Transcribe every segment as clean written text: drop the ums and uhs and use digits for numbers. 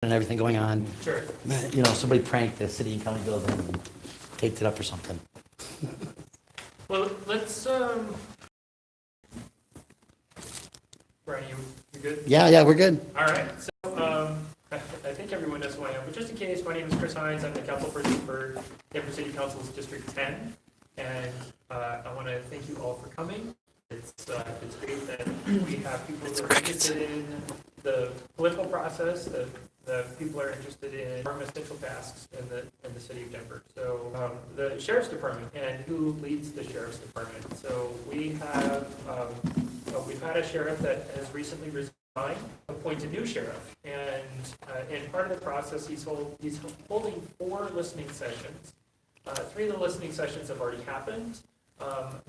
and everything going on. Sure. You know, somebody pranked the city and county building and taped it up or something. Well, let's, Brian, you good? Yeah, we're good. All right, so, I think everyone knows who I am, but just in case, my name is Chris Hines, I'm the council person for Denver City Council's District 10, and I want to thank you all for coming. It's great that we have people who are interested in the political process, the people are interested in our essential tasks in the city of Denver. So the sheriff's department and who leads the sheriff's department. So we have we've had a sheriff that has recently resigned, appoint a new sheriff, and in part of the process, he's holding 4 listening sessions. 3 of the listening sessions have already happened.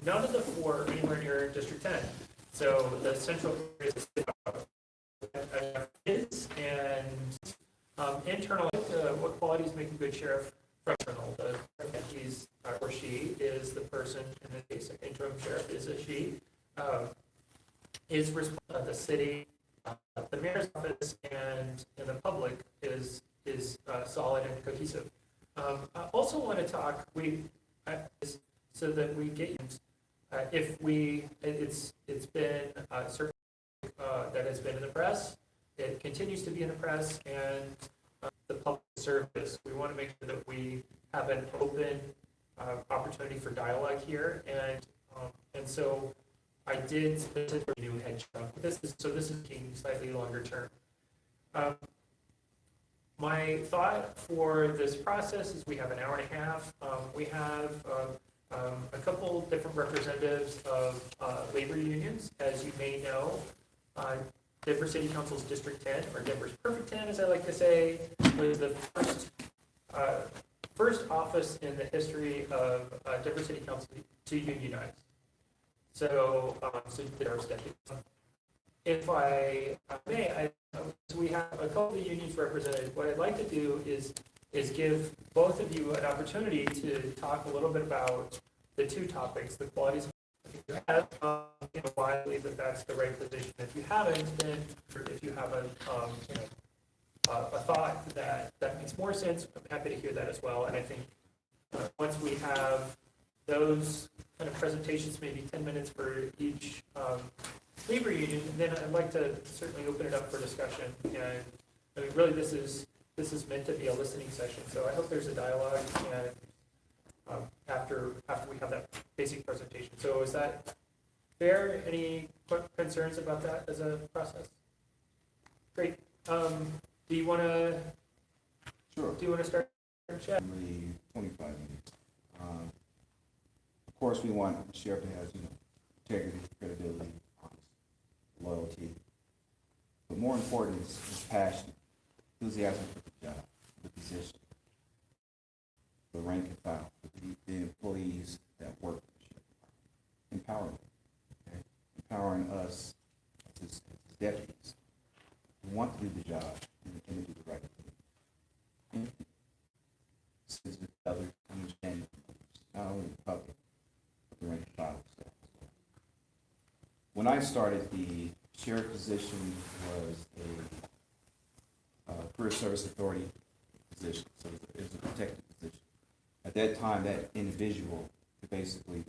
None of the 4 are anywhere near District 10. So the central area is, and internal, what qualities make a good sheriff from internal? He's or she is the person, in this case, an interim sheriff is a she, is responsible. The city, the mayor's office, and the public is solid and cohesive. I also want to talk, so that we get, it's been certain that has been in the press, it continues to be in the press, and the public service. We want to make sure that we have an open opportunity for dialogue here, and so I did specifically a new head sheriff. This is taking slightly longer term. My thought for this process is we have an hour and a half. We have a couple different representatives of labor unions. As you may know, Denver City Council's District 10, or Denver's Perfect 10, as I like to say, was the first office in the history of Denver City Council to unionize. So there are decades. If I may, so we have a couple of unions represented. What I'd like to do is give both of you an opportunity to talk a little bit about the 2 topics, the qualities you have, why I believe that that's the right position. If you haven't, then if you have a thought that makes more sense, I'm happy to hear that as well. And I think once we have those kind of presentations, maybe 10 minutes for each labor union, and then I'd like to certainly open it up for discussion. And I mean, really, this is meant to be a listening session. So I hope there's a dialogue, and after we have that basic presentation. So is that fair? Any concerns about that as a process? Great. Do you want to? Sure. Do you want to start? Chat? 25 minutes. Of course, we want the sheriff to have, integrity, credibility, loyalty, but more important is passion, enthusiasm for the job, the position, the rank and file, the employees that work for the sheriff department. Empowerment, okay? Empowering us as deputies who want to do the job and to do the right thing. Since with others, understanding, not only the public, but the rank and file staff. When I started, the sheriff position was a career service authority position, so it was a protected position. At that time, that individual could basically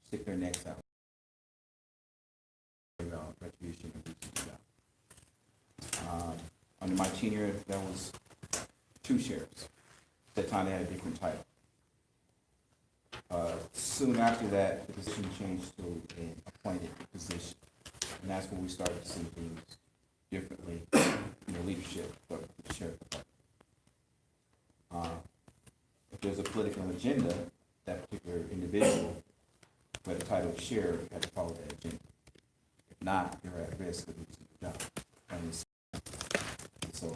stick their necks out, retribution, and do the job. Under my tenure, there was 2 sheriffs. At that time, they had a different title. Soon after that, the position changed to an appointed position, and that's when we started to see things differently in the leadership of the sheriff department. If there's a political agenda, that particular individual who had the title of sheriff had to follow that agenda. If not, you're at risk of losing the job. And so,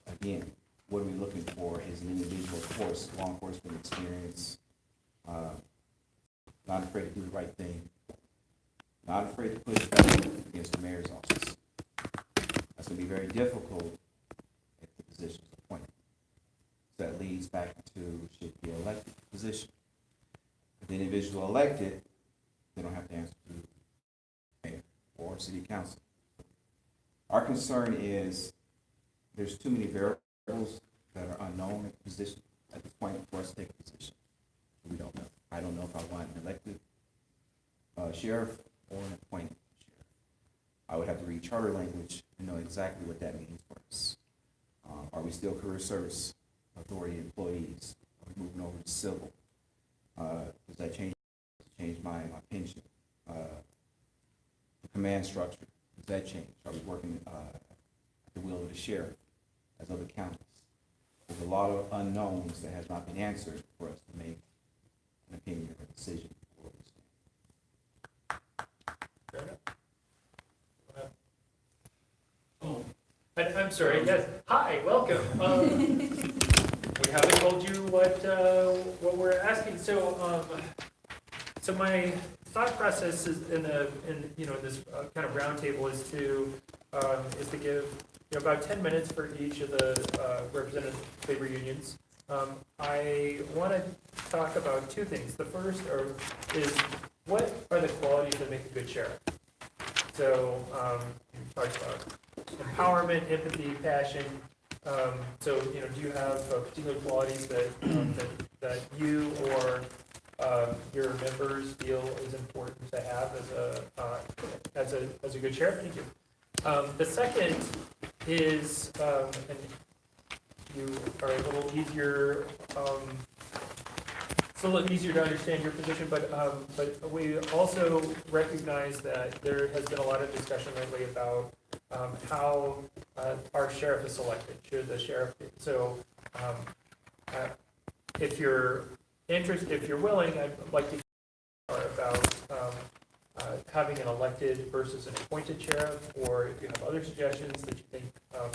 again, what are we looking for is an individual, of course, law enforcement experience, not afraid to do the right thing, not afraid to push back against the mayor's office. That's going to be very difficult if the position is appointed. So that leads back to should be elected position. If the individual elected, they don't have to answer to the mayor or city council. Our concern is there's too many variables that are unknown at the position, at this point for us to take a position. We don't know. I don't know if I want an elected sheriff or an appointed sheriff. I would have to read charter language and know exactly what that means for us. Are we still career service authority employees? Are we moving over to civil? Does that change my pension? The command structure, does that change? Are we working at the will of the sheriff as other counties? There's a lot of unknowns that has not been answered for us to make an opinion or a decision. Fair enough. Oh, I'm sorry, yes, hi, welcome. We haven't told you what we're asking, so my thought process is in this kind of roundtable is to give about 10 minutes for each of the representative labor unions. I want to talk about two things. The first is what are the qualities that make a good sheriff? So you talked about empowerment, empathy, passion. So do you have particular qualities that you or your members feel is important to have as a good sheriff? Thank you. The second is, and you are a little easier. It's a little easier to understand your position, but we also recognize that there has been a lot of discussion lately about how our sheriff is selected. Should the sheriff? So, if you're interested, if you're willing, I'd like to hear about having an elected versus an appointed sheriff, or if you have other suggestions that you think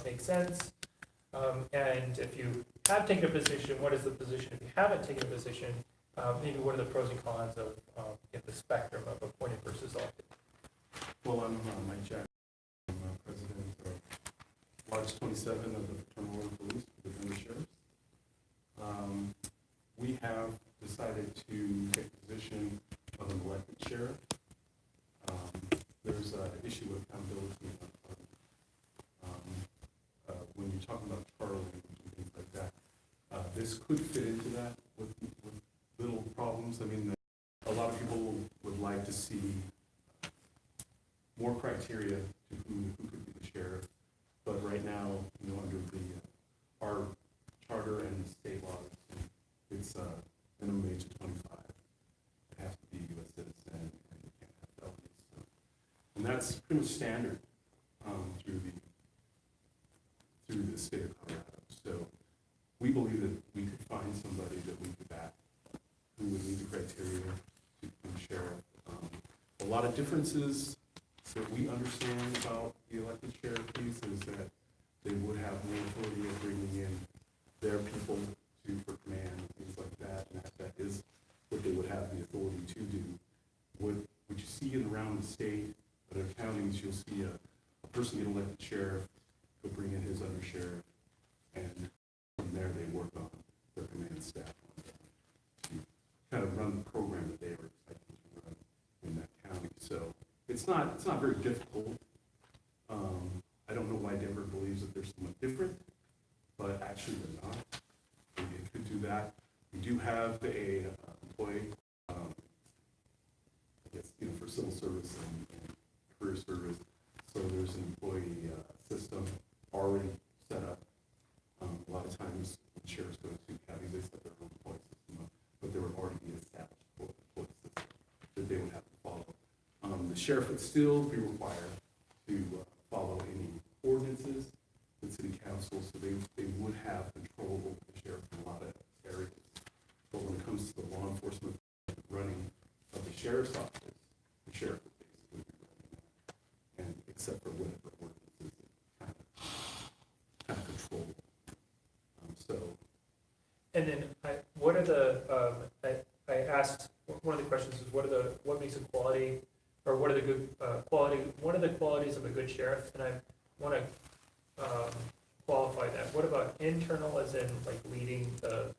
make sense. And if you have taken a position, what is the position? If you haven't taken a position, maybe what are the pros and cons of the spectrum of appointed versus elected? Well, I'm Mike Jack. I'm president of Lodge 27 of the Fraternal Order of Police within the Sheriffs. We have decided to take the position of an elected sheriff. There's an issue with accountability when you're talking about charter language and things like that. This could fit into that with little problems. I mean, a lot of people would like to see more criteria to who could be the sheriff, but right now, under our charter and state laws, it's minimum age of 25. It has to be a U.S. citizen, and you can't have felonies. So. And that's pretty much standard through the state of Colorado. So we believe that we could find somebody that we could back who would meet the criteria to become sheriff. A lot of differences that we understand about the elected sheriff piece is that they would have more authority of bringing in their people for command and things like that, and that is what they would have the authority to do. What you see in around the state, but in counties, you'll see a person get elected sheriff, go bring in his undersheriff, and from there they work on their command staff to kind of run the program that they were expecting to run in that county. So it's not very difficult. I don't know why Denver believes that they're somewhat different, but actually they're not. We could do that. We do have a employee, I guess, for civil service and career service. So there's an employee system already set up. A lot of times when sheriffs go to counties, they set their own employee system up, but there would already be an established employee system that they would have to follow. The sheriff would still be required to follow any ordinances with city council, so they would have control over the sheriff in a lot of areas. But when it comes to the law enforcement running of the sheriff's office, the sheriff would basically be running that, and except for whatever ordinances that kind of control. And then what are the I asked one of the questions is what makes a quality, or what are the good what are the qualities of a good sheriff? And I want to qualify that. What about internal, as in like leading the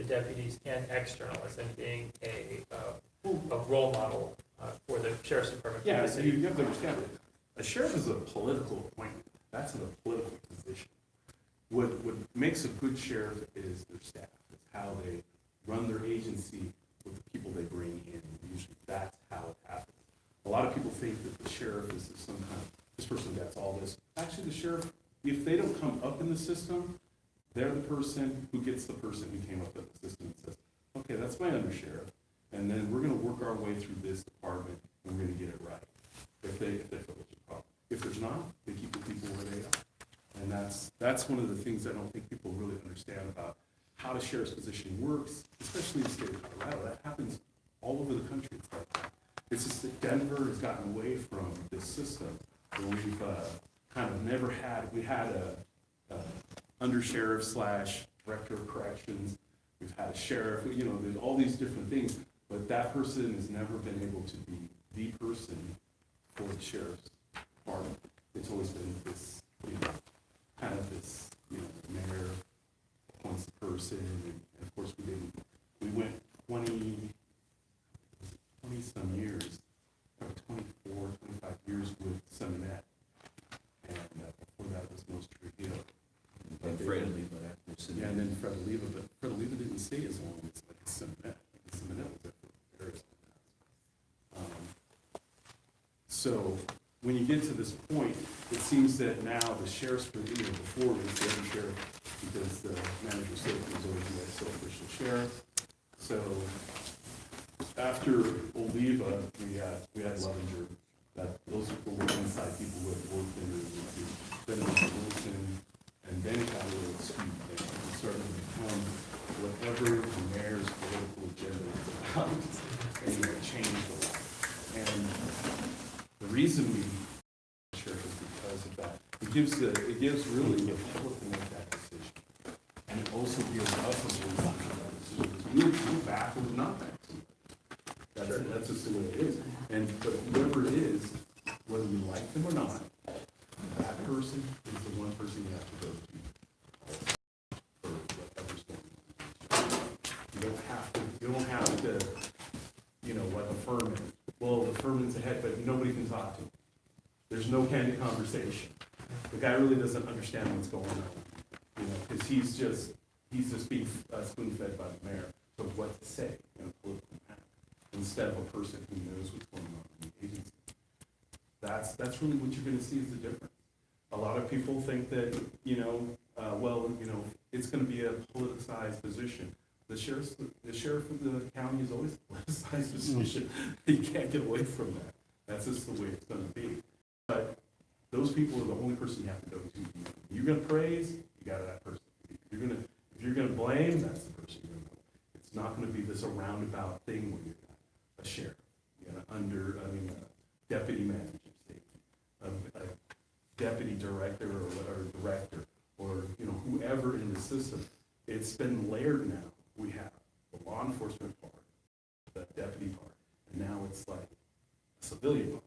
deputies, and external, as in being a role model for the sheriff's department? Yeah, so you have to understand that a sheriff is a political appointment. That's a political position. what makes a good sheriff is their staff. It's how they run their agency with the people they bring in. Usually that's how it happens. A lot of people think that the sheriff is some kind of, this person gets all this. Actually, the sheriff, if they don't come up in the system, they're the person who gets the person who came up in the system and says, okay, that's my undersheriff. And then we're gonna work our way through this department and we're gonna get it right. If they feel it's a problem. If there's not, they keep the people where they are. And that's one of the things I don't think people really understand about how the sheriff's position works, especially in the state of Colorado. That happens all over the country. It's like that. It's just that Denver has gotten away from this system where we've kind of never had, we had a undersheriff / director of corrections. We've had a sheriff, you know, there's all these different things, but that person has never been able to be the person for the sheriff's department. It's always been this, you know, kind of this, you know, mayor appoints the person, and of course we went 20 some years, probably 24, 25 years with Seminette, and before that was Most Trujillo. And Fred Oliva after. Yeah, and then Fred Oliva, but Fred Oliva didn't stay as long as like Seminette. Seminette was there for various months. So when you get to this point, it seems that now the sheriff's, before it was the other sheriff, because the manager said it was always the self-official sheriff. So after Oliva, we had Lovinger. Those were inside people who had worked in the then it was Wilson, and then it got a little skewed. It started to become whatever the mayor's political agenda was about, and it changed a lot. And the reason we sheriff is because of that. It gives really the public to make that decision, and it also gives us a voice to make that decision. Because we're back or not back. That's just the way it is. But whoever it is, whether we like them or not, that person is the one person you have to go to for whatever's going on. You don't have to, you know, like a Furman. Well, the Furman's ahead, but nobody can talk to him. There's no candid conversation. The guy really doesn't understand what's going on, you know, because he's just being spoon-fed by the mayor of what to say in a political matter, instead of a person who knows what's going on in the agency. That's really what you're going to see is the difference. A lot of people think that, you know, it's going to be a politicized position. The sheriff of the county is always a politicized position. You can't get away from that. That's just the way it's going to be. But those people are the only person you have to go to. You're going to praise, you got that person. If you're going to blame, that's the person you're going to go. It's not going to be this roundabout thing where you're a sheriff, you got a deputy manager, a deputy director or director, or you know, whoever in the system. It's been layered now. We have the law enforcement part, the deputy part, and now it's like a civilian part.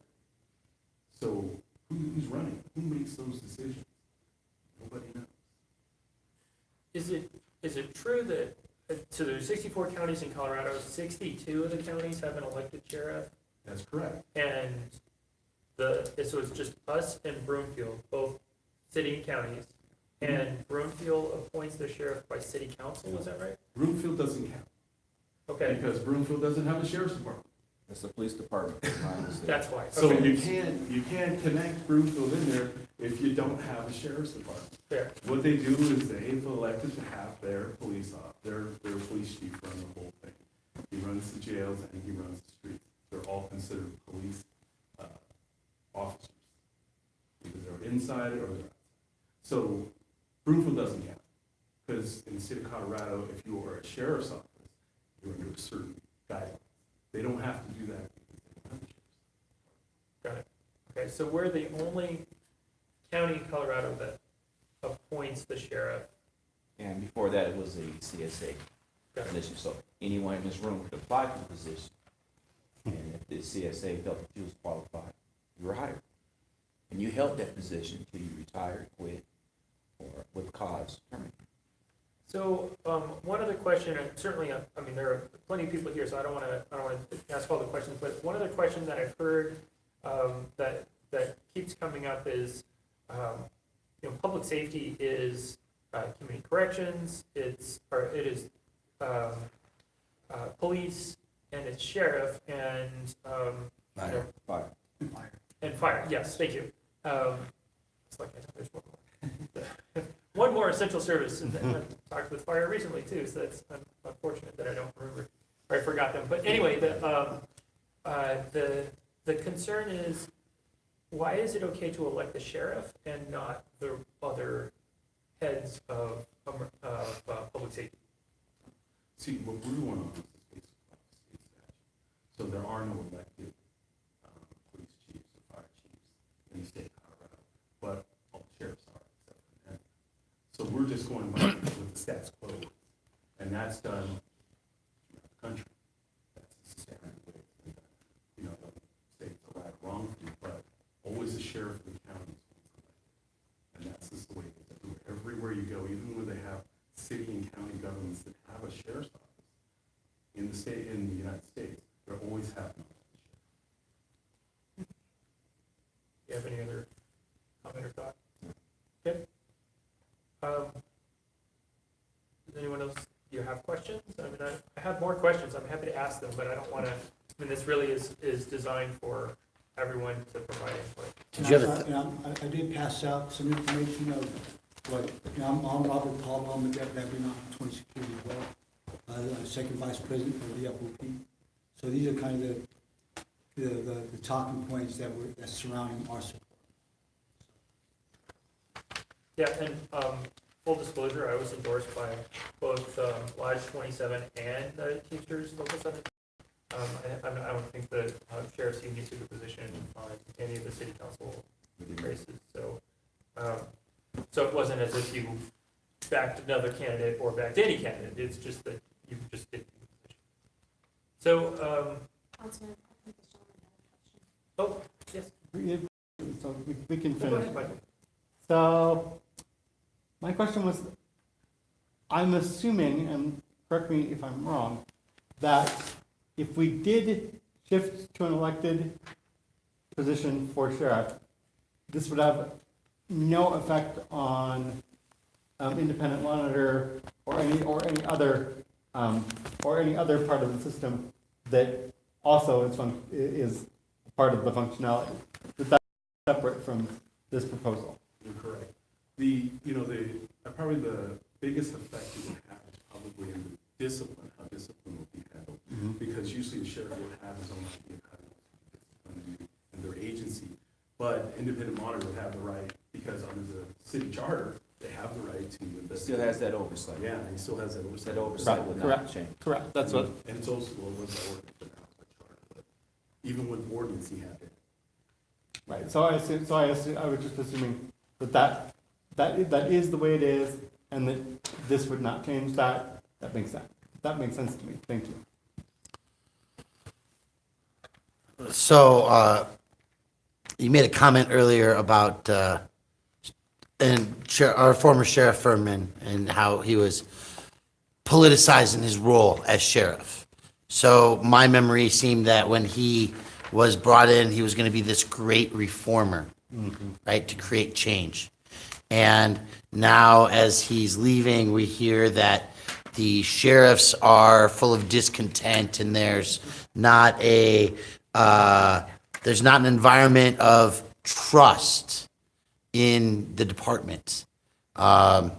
So who's running? Who makes those decisions? Nobody knows. Is it true that, so there's 64 counties in Colorado, 62 of the counties have an elected sheriff? That's correct. And so it's just us and Broomfield, both city and counties, and Broomfield appoints the sheriff by city council, is that right? Broomfield doesn't count. Okay, Because Broomfield doesn't have a sheriff's department. That's the police department. that's why. So Okay. you can't connect Broomfield in there if you don't have a sheriff's department. Fair. What they do is they've elected to have their police chief run the whole thing. He runs the jails and he runs the streets. They're all considered police officers because they're inside or they're outside. So Broomfield doesn't count because in the state of Colorado, if you are a sheriff's office, you're under a certain guideline. They don't have to do that because they don't have a sheriff's. Got it. Okay, so we're the only county in Colorado that appoints the sheriff. And before that, it was a CSA Got it. position. So anyone in this room could apply for the position. And if the CSA felt that you was qualified, you were hired. And you held that position until you retired, quit, or with cause terminated. So, one other question, and certainly, I mean, there are plenty of people here, so I don't want to ask all the questions, but one other question that I've heard, that keeps coming up is, public safety is community corrections, it is police, and it's sheriff, and, you know, Fire. and fire, yes, thank you. It's like, I know there's one more. One more essential service, and I talked with fire recently too, so that's unfortunate that I don't remember, or I forgot them. But anyway, the concern is, why is it okay to elect the sheriff and not the other heads of public safety? See, what we're going on is based on state statute. So there are no elected police chiefs or fire chiefs in the state of Colorado, but all sheriffs are, except for them. So we're just going by with the status quo, and that's done throughout the country. That's the standard way it's done. You know, I don't say it's a right or wrong thing, but always the sheriff of the county is elected. And that's just the way it is everywhere you go, even when they have city and county governments that have a sheriff's office in the state, in the United States, they're always having a sheriff. Do you have any other comment or thought? Okay. Does anyone else, do you have questions? I mean, I have more questions. I'm happy to ask them, but I don't want to, I mean, this really is designed for everyone to provide input. Did you have I did pass out some information of what, I'm Robert Paul, I'm the Deputy Officer 20 Security as well, Second Vice President of the FOP. So these are kind of the talking points that's surrounding our support. Yeah, and full disclosure, I was endorsed by both Lodge 27 and the Teamsters Local 7. I don't think the sheriff's union took a position on any of the city council races, so it wasn't as if you backed another candidate or backed any candidate. It's just that you just didn't take a position. So, Councilman, I think this gentleman had a question. oh, yes. So we can Go finish. ahead, Michael. So my question was, I'm assuming, and correct me if I'm wrong, that if we did shift to an elected position for sheriff, this would have no effect on independent monitor or any other part of the system that also is part of the functionality. That's separate from this proposal. You're correct. Probably the biggest effect it would have is probably in the discipline, how discipline will be handled. Because usually the sheriff will have his own idea of how to discipline and their agency. But independent monitor would have the right, because under the city charter, they have the right to investigate. Still has that oversight. Yeah, he still has that oversight. That oversight would not Correct. change. Correct. That's what. And it's also, well, what's the ordinance now, it's by charter, but even with ordinance, he had it. Right. So I was just assuming that is the way it is, and that this would not change that. That makes sense. That makes sense to me. Thank you. So, you made a comment earlier about, our former Sheriff Furman and how he was politicizing his role as sheriff. So my memory seemed that when he was brought in, he was going to be this great reformer, right, to create change. And now as he's leaving, we hear that the sheriffs are full of discontent and there's not an environment of trust in the department. What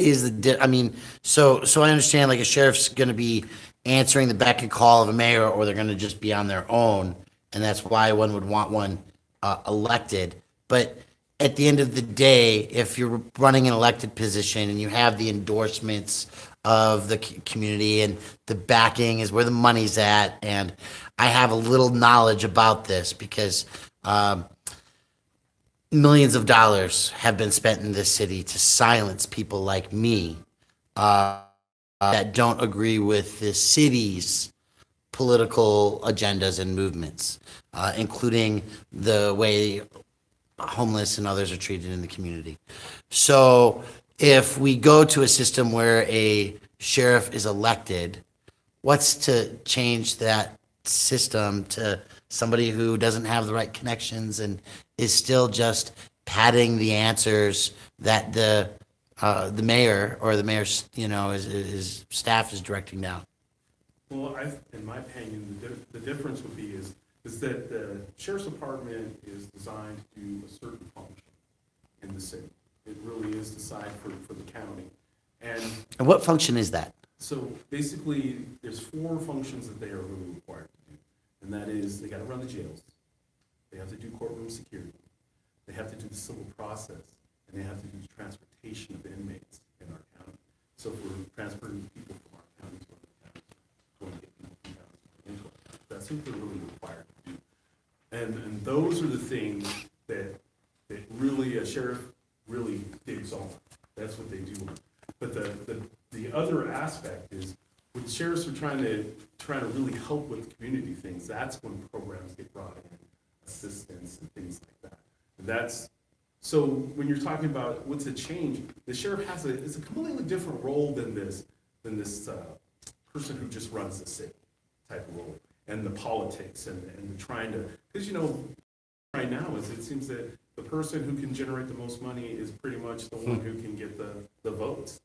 is so I understand like a sheriff's going to be answering the beck and call of a mayor, or they're going to just be on their own, and that's why one would want one elected. But at the end of the day, if you're running an elected position and you have the endorsements of the community and the backing is where the money's at, and I have a little knowledge about this because millions of dollars have been spent in this city to silence people like me that don't agree with the city's political agendas and movements, including the way homeless and others are treated in the community. So if we go to a system where a sheriff is elected, what's to change that system to somebody who doesn't have the right connections and is still just padding the answers that the the mayor or the mayor's, his staff is directing now? Well, in my opinion, the difference would be is that the sheriff's department is designed to do a certain function in the city. It really is designed for the county. And And what function is that? so basically, there's 4 functions that they are really required to do. And that is, they gotta run the jails, they have to do courtroom security, they have to do the civil process, and they have to do the transportation of inmates in our county. So if we're transferring people from our county to other counties, going to get people from counties into our county, that's what they're really required to do. And those are the things that really a sheriff really digs on. That's what they do. But the other aspect is, when sheriffs are trying to really help with community things, that's when programs get brought in, assistance and things like that. And that's, so when you're talking about what's a change, the sheriff is a completely different role than this person who just runs the city type of role, and the politics and the trying to, because right now it seems that the person who can generate the most money is pretty much the one who can get the votes.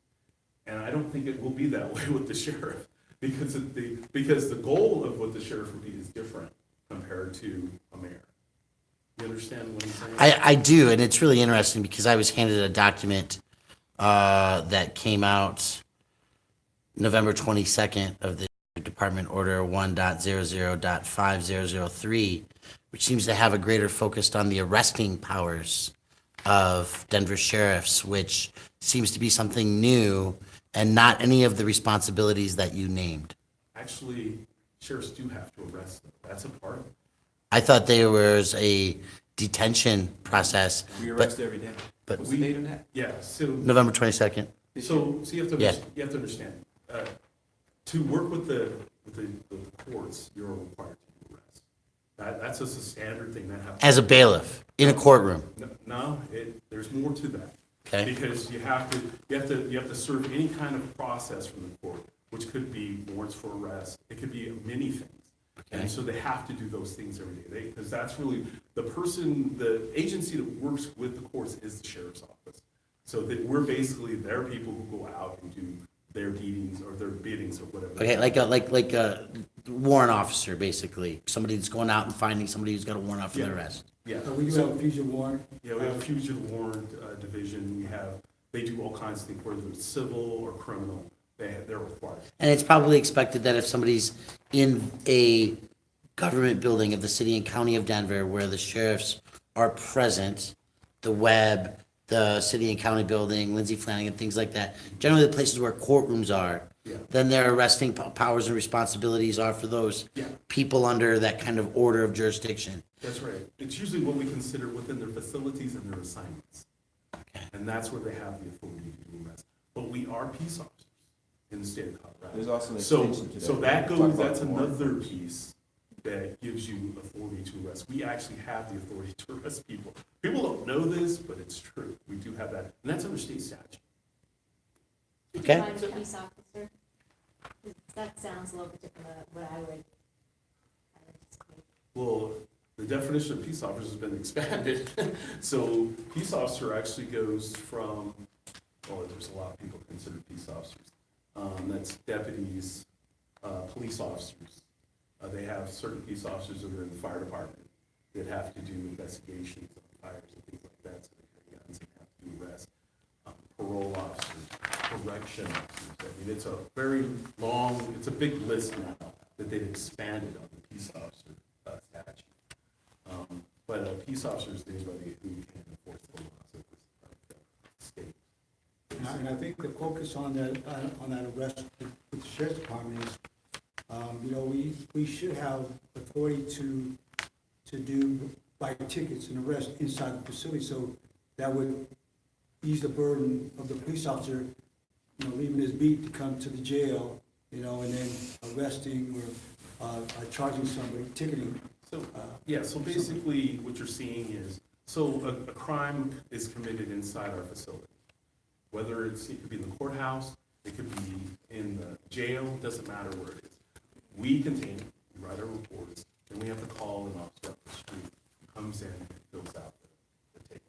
And I don't think it will be that way with the sheriff, because the goal of what the sheriff would be is different compared to a mayor. You understand what I'm saying? I do, and it's really interesting because I was handed a document that came out November 22nd of the Department Order 1.00.5003, which seems to have a greater focus on the arresting powers of Denver sheriffs, which seems to be something new and not any of the responsibilities that you named. Actually, sheriffs do have to arrest them. That's a part of it. I thought there was a detention process, We but arrest every day. but What's the date on that? Yeah, so November 22nd. So you have to, Yeah. you have to understand, to work with the courts, you're required to do arrest. That's just a standard thing that happens. As a bailiff in a courtroom, No, there's more to that. okay? Because you have to serve any kind of process from the court, which could be warrants for arrest, it could be many things. Okay. And so they have to do those things every day, because that's really, the agency that works with the courts is the sheriff's office. So that we're basically their people who go out and do their deedings or their biddings or whatever. Okay, like a warrant officer, basically. Somebody that's going out and finding somebody who's got a warrant out for their Yeah. arrest. Yeah. We do have a future warrant. Yeah, we have a fugitive warrant division, they do all kinds of things, whether it's civil or criminal, they're required. And it's probably expected that if somebody's in a government building of the city and county of Denver where the sheriffs are present, the Webb, the city and county building, Lindsay Flanagan, things like that, generally the places where courtrooms are, Yeah. then their arresting powers and responsibilities are for those Yeah. people under that kind of order of jurisdiction. That's right. It's usually what we consider within their facilities and their assignments. Okay. And that's where they have the authority to do arrest. But we are peace officers in the state of Colorado. There's also an So, extension to that. so that Talk about that's more. another piece that gives you authority to arrest. We actually have the authority to arrest people. People don't know this, but it's true. We do have that, and that's under state statute. Okay. Define a peace officer. That sounds a little bit different than what I would anticipate. Well, the definition of peace officer has been expanded. So peace officer actually goes from, there's a lot of people considered peace officers. That's deputies, police officers. They have certain peace officers that are in the fire department that have to do investigations on fires and things like that, so they carry guns and have to do arrests. Parole officers, correction officers. I mean, it's a very long, it's a big list now that they've expanded on the peace officer statute. But a peace officer is anybody who can enforce the laws of the state. And I think the focus on that arrest with the sheriff's department is, we should have authority to do buy tickets and arrest inside the facility, so that would ease the burden of the police officer, leaving his beat to come to the jail, and then arresting or charging somebody, ticketing. So, so basically what you're seeing is, a crime is committed inside our facility. Whether it could be in the courthouse, it could be in the jail, doesn't matter where it is. We contain it, we write our reports, and we have to call an officer up the street who comes in and fills out the ticket.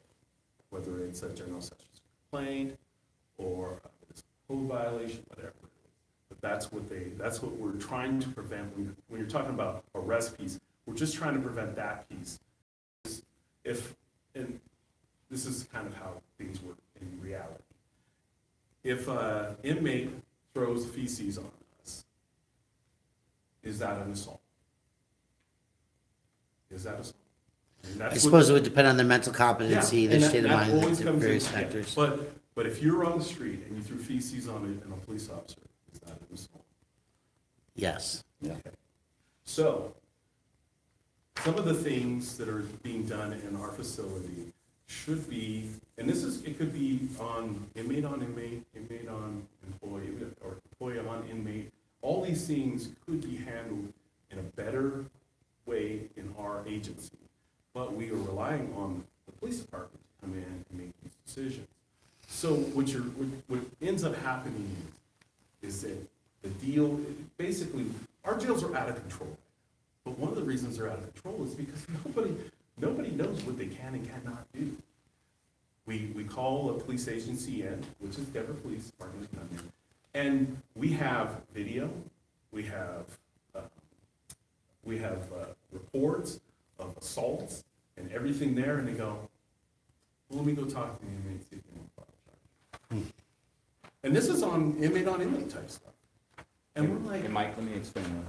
Whether it's a general sessions complaint, or code violation, whatever. But that's what we're trying to prevent. When you're talking about arrest piece, we're just trying to prevent that piece. And this is kind of how things work in reality. If an inmate throws feces on us, is that an assault? Is that assault? And I that's suppose it what- would depend on their mental competency, Yeah, their and state of that mind, always the comes various into- yeah. factors. But if you're on the street and you threw feces on a police officer, is that an assault? Yes. Okay. So, some of the things that are being done in our facility should be, and it could be on inmate on employee, or employee on inmate. All these things could be handled in a better way in our agency. But we are relying on the police department to come in and make these decisions. So what ends up happening is that the deal, basically, our jails are out of control. But one of the reasons they're out of control is because nobody knows what they can and cannot do. We call a police agency in, which is Denver Police Department, and we have video, we have reports of assaults and everything there, and they go, well, let me go talk to the inmate, see if they want to file a charge. And this is on inmate type stuff. And we're like, And Mike, let me explain on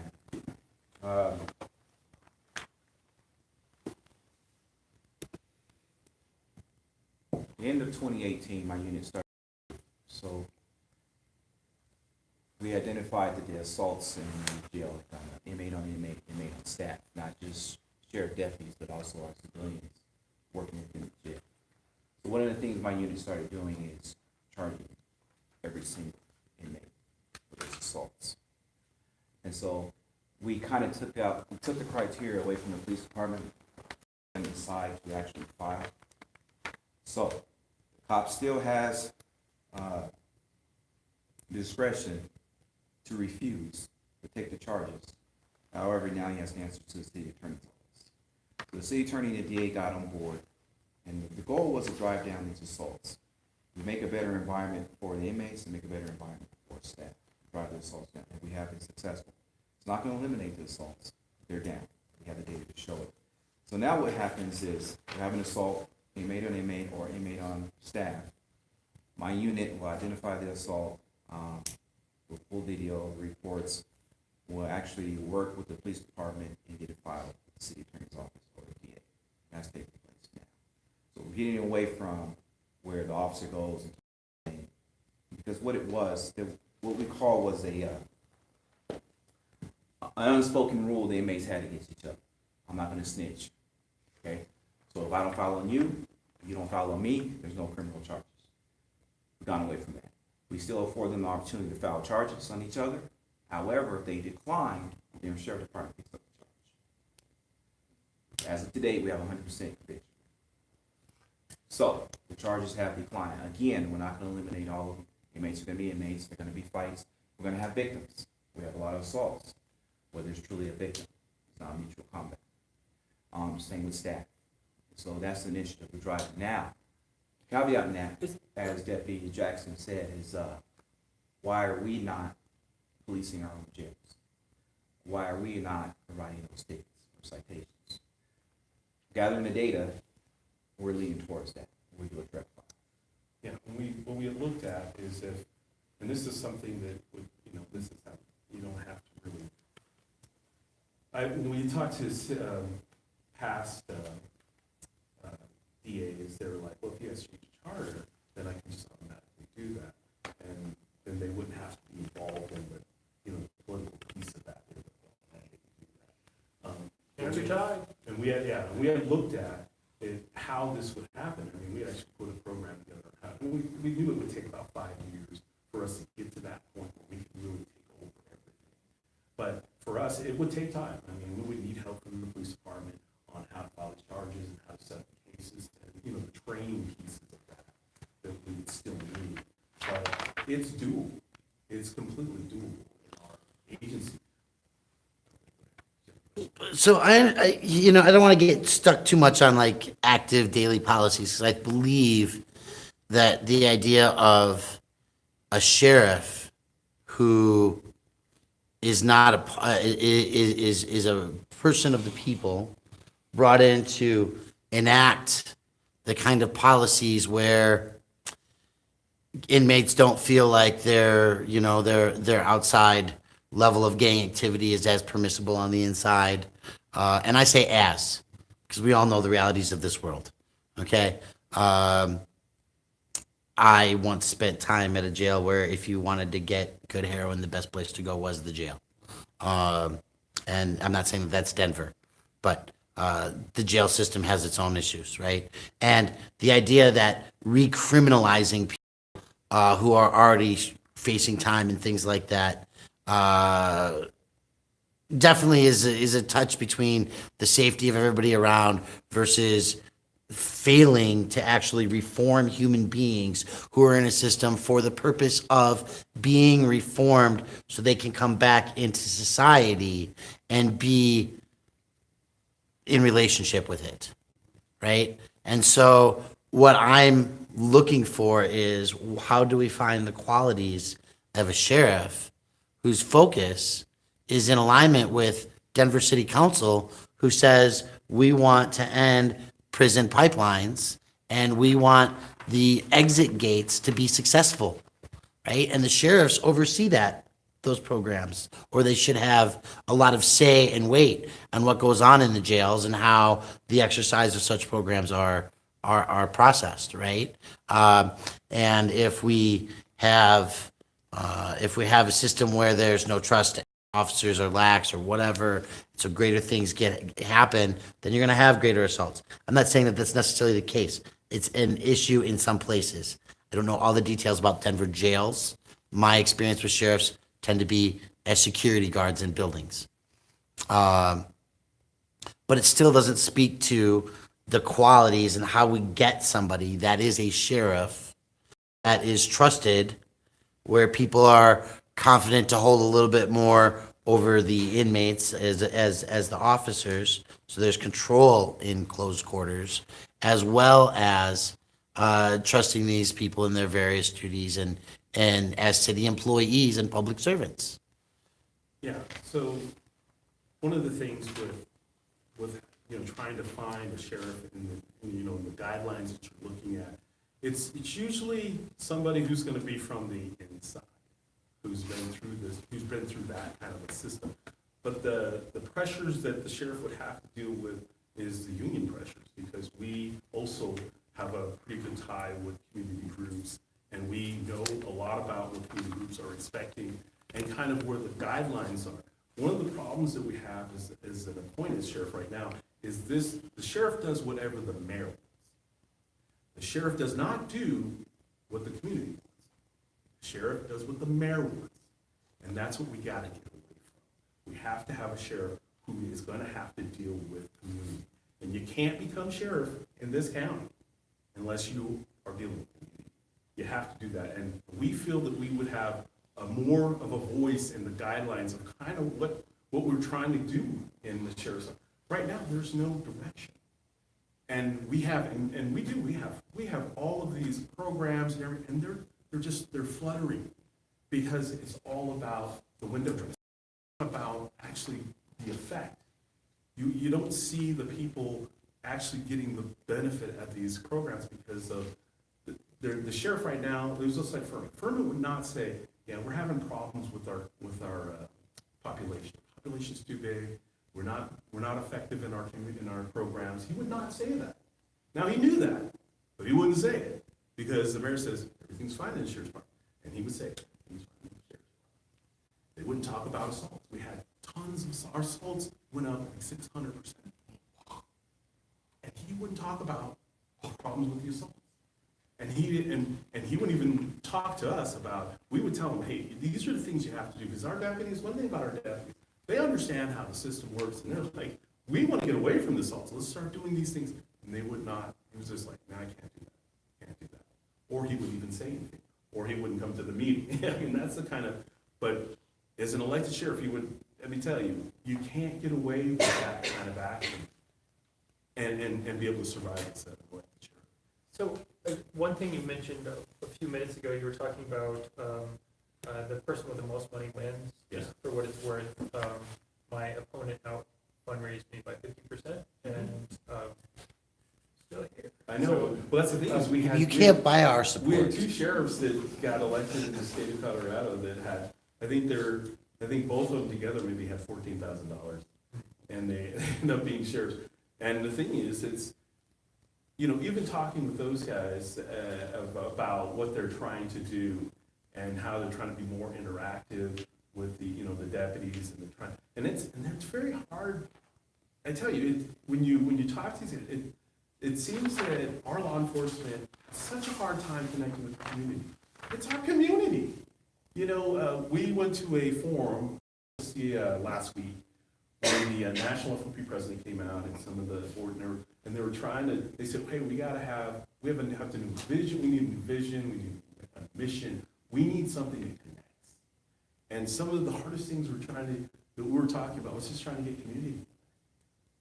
that. The end of 2018, my unit started, so we identified that the assaults in the jail, inmate on inmate, inmate on staff, not just sheriff deputies, but also our civilians working within the jail. So one of the things my unit started doing is charging every single inmate for those assaults. And so we kind of took the criteria away from the police department and decided to actually file. So the cop still has discretion to refuse to take the charges. However, now he has to answer to the city attorney's office. So the city attorney and the DA got on board, and the goal was to drive down these assaults. We make a better environment for the inmates and make a better environment for staff. Drive the assaults down, and we have been successful. It's not going to eliminate the assaults. They're down. We have the data to show it. So now what happens is we have an assault, inmate on inmate or inmate on staff. My unit will identify the assault, with full video reports, will actually work with the police department and get it filed with the city attorney's office or the DA. That's taking place now. So we're getting away from where the officer goes and because what it was, what we call was an unspoken rule the inmates had against each other. I'm not going to snitch. Okay? So if I don't follow you, you don't follow me, there's no criminal charges. We've gone away from that. We still afford them the opportunity to file charges on each other. However, if they decline, then the sheriff department picks up the charge. As of today, we have 100% conviction. So the charges have declined. Again, we're not going to eliminate all of them. Inmates are going to be inmates. They're going to be fights. We're going to have victims. We have a lot of assaults where there's truly a victim. It's not mutual combat. Same with staff. So that's the initiative we're driving now. Caveat in that, as Deputy Jackson said, is why are we not policing our own jails? Why are we not providing those tickets or citations? Gathering the data, we're leaning towards that. We do a direct file. yeah, what we had looked at is if, and this is something that would, this is how, you don't have to really. When you talk to past DAs, they were like, well, if you guys change the charter, then I can just automatically do that. And then they wouldn't have to be involved in the, the political piece of that. They would, well, I hate to do that. Hands are tied. And we had looked at how this would happen. I mean, we actually put a program together. We knew it would take about 5 years for us to get to that point where we could really take over everything. But for us, it would take time. I mean, we would need help from the police department on how to file these charges and how to set up the cases and, the training pieces of that we would still need. But it's doable. It's completely doable in our agency. So I don't want to get stuck too much on like active daily policies, because I believe that the idea of a sheriff who is not is a person of the people brought in to enact the kind of policies where inmates don't feel like their outside level of gang activity is as permissible on the inside. And I say as, because we all know the realities of this world. Okay. I once spent time at a jail where if you wanted to get good heroin, the best place to go was the jail. And I'm not saying that that's Denver, but the jail system has its own issues, right? And the idea that recriminalizing people who are already facing time and things like that definitely is a touch between the safety of everybody around versus failing to actually reform human beings who are in a system for the purpose of being reformed so they can come back into society and be in relationship with it, right? And so what I'm looking for is how do we find the qualities of a sheriff whose focus is in alignment with Denver City Council, who says we want to end prison pipelines and we want the exit gates to be successful, right? And the sheriffs oversee those programs, or they should have a lot of say and weight on what goes on in the jails and how the exercise of such programs are processed, right? And if we have a system where there's no trust, officers are lax or whatever, so greater things happen, then you're going to have greater assaults. I'm not saying that that's necessarily the case. It's an issue in some places. I don't know all the details about Denver jails. My experience with sheriffs tend to be as security guards in buildings. But it still doesn't speak to the qualities and how we get somebody that is a sheriff that is trusted, where people are confident to hold a little bit more over the inmates as the officers, so there's control in closed quarters, as well as trusting these people in their various duties and as city employees and public servants. Yeah, so one of the things with trying to find a sheriff in the guidelines that you're looking at, it's usually somebody who's going to be from the inside, who's been through that kind of a system. But the pressures that the sheriff would have to deal with is the union pressures, because we also have a pretty good tie with community groups, and we know a lot about what community groups are expecting and kind of where the guidelines are. One of the problems that we have is an appointed sheriff right now is the sheriff does whatever the mayor wants. The sheriff does not do what the community wants. The sheriff does what the mayor wants. And that's what we gotta get away from. We have to have a sheriff who is gonna have to deal with community. And you can't become sheriff in this county unless you are dealing with community. You have to do that. And we feel that we would have more of a voice in the guidelines of kind of what we're trying to do in the sheriff's office. Right now, there's no direction. And we have all of these programs and everything, and they're fluttering because it's all about the window dressing. It's about actually the effect. You don't see the people actually getting the benefit of these programs because of the sheriff right now. It was just like Furman. Furman would not say, "Yeah, we're having problems with our population. Population's too big. We're not effective in our programs." He would not say that. Now he knew that, but he wouldn't say it because the mayor says everything's fine in the sheriff's department, and he would say everything's fine in the sheriff's department. They wouldn't talk about assaults. We had tons of our assaults went up like 600%, and he wouldn't talk about problems with the assaults. And he wouldn't even talk to us about. We would tell him, "Hey, these are the things you have to do," because our deputies. One thing about our deputies, they understand how the system works, and they're like, "We want to get away from this assault, so let's start doing these things." And they would not. He was just like, "No, I can't do that. Can't do that." Or he wouldn't even say anything, or he wouldn't come to the meeting. I mean, that's the kind of. But as an elected sheriff, he would. Let me tell you, you can't get away with that kind of action, and be able to survive as an elected sheriff. So, one thing you mentioned a 2 minutes ago, you were talking about, the person with the most money wins. Yeah. Just for what it's worth, my opponent out fundraised me by 50%, and, still here. I know, well, that's the thing, is we had. You can't buy our We had support. two sheriffs that got elected in the state of Colorado that had, I think both of them together maybe had $14,000. And they end up being sheriffs. And the thing is, it's, even talking with those guys about what they're trying to do and how they're trying to be more interactive with the deputies, and they're trying, and it's very hard. I tell you, when you talk to these, it seems that our law enforcement has such a hard time connecting with the community. It's our community. We went to a forum last week when the National FOP president came out, and some of the board, and they were trying to, they said, hey, we have to new vision, we need a new vision, we need a mission, we need something that connects. And some of the hardest things that we were talking about was just trying to get community.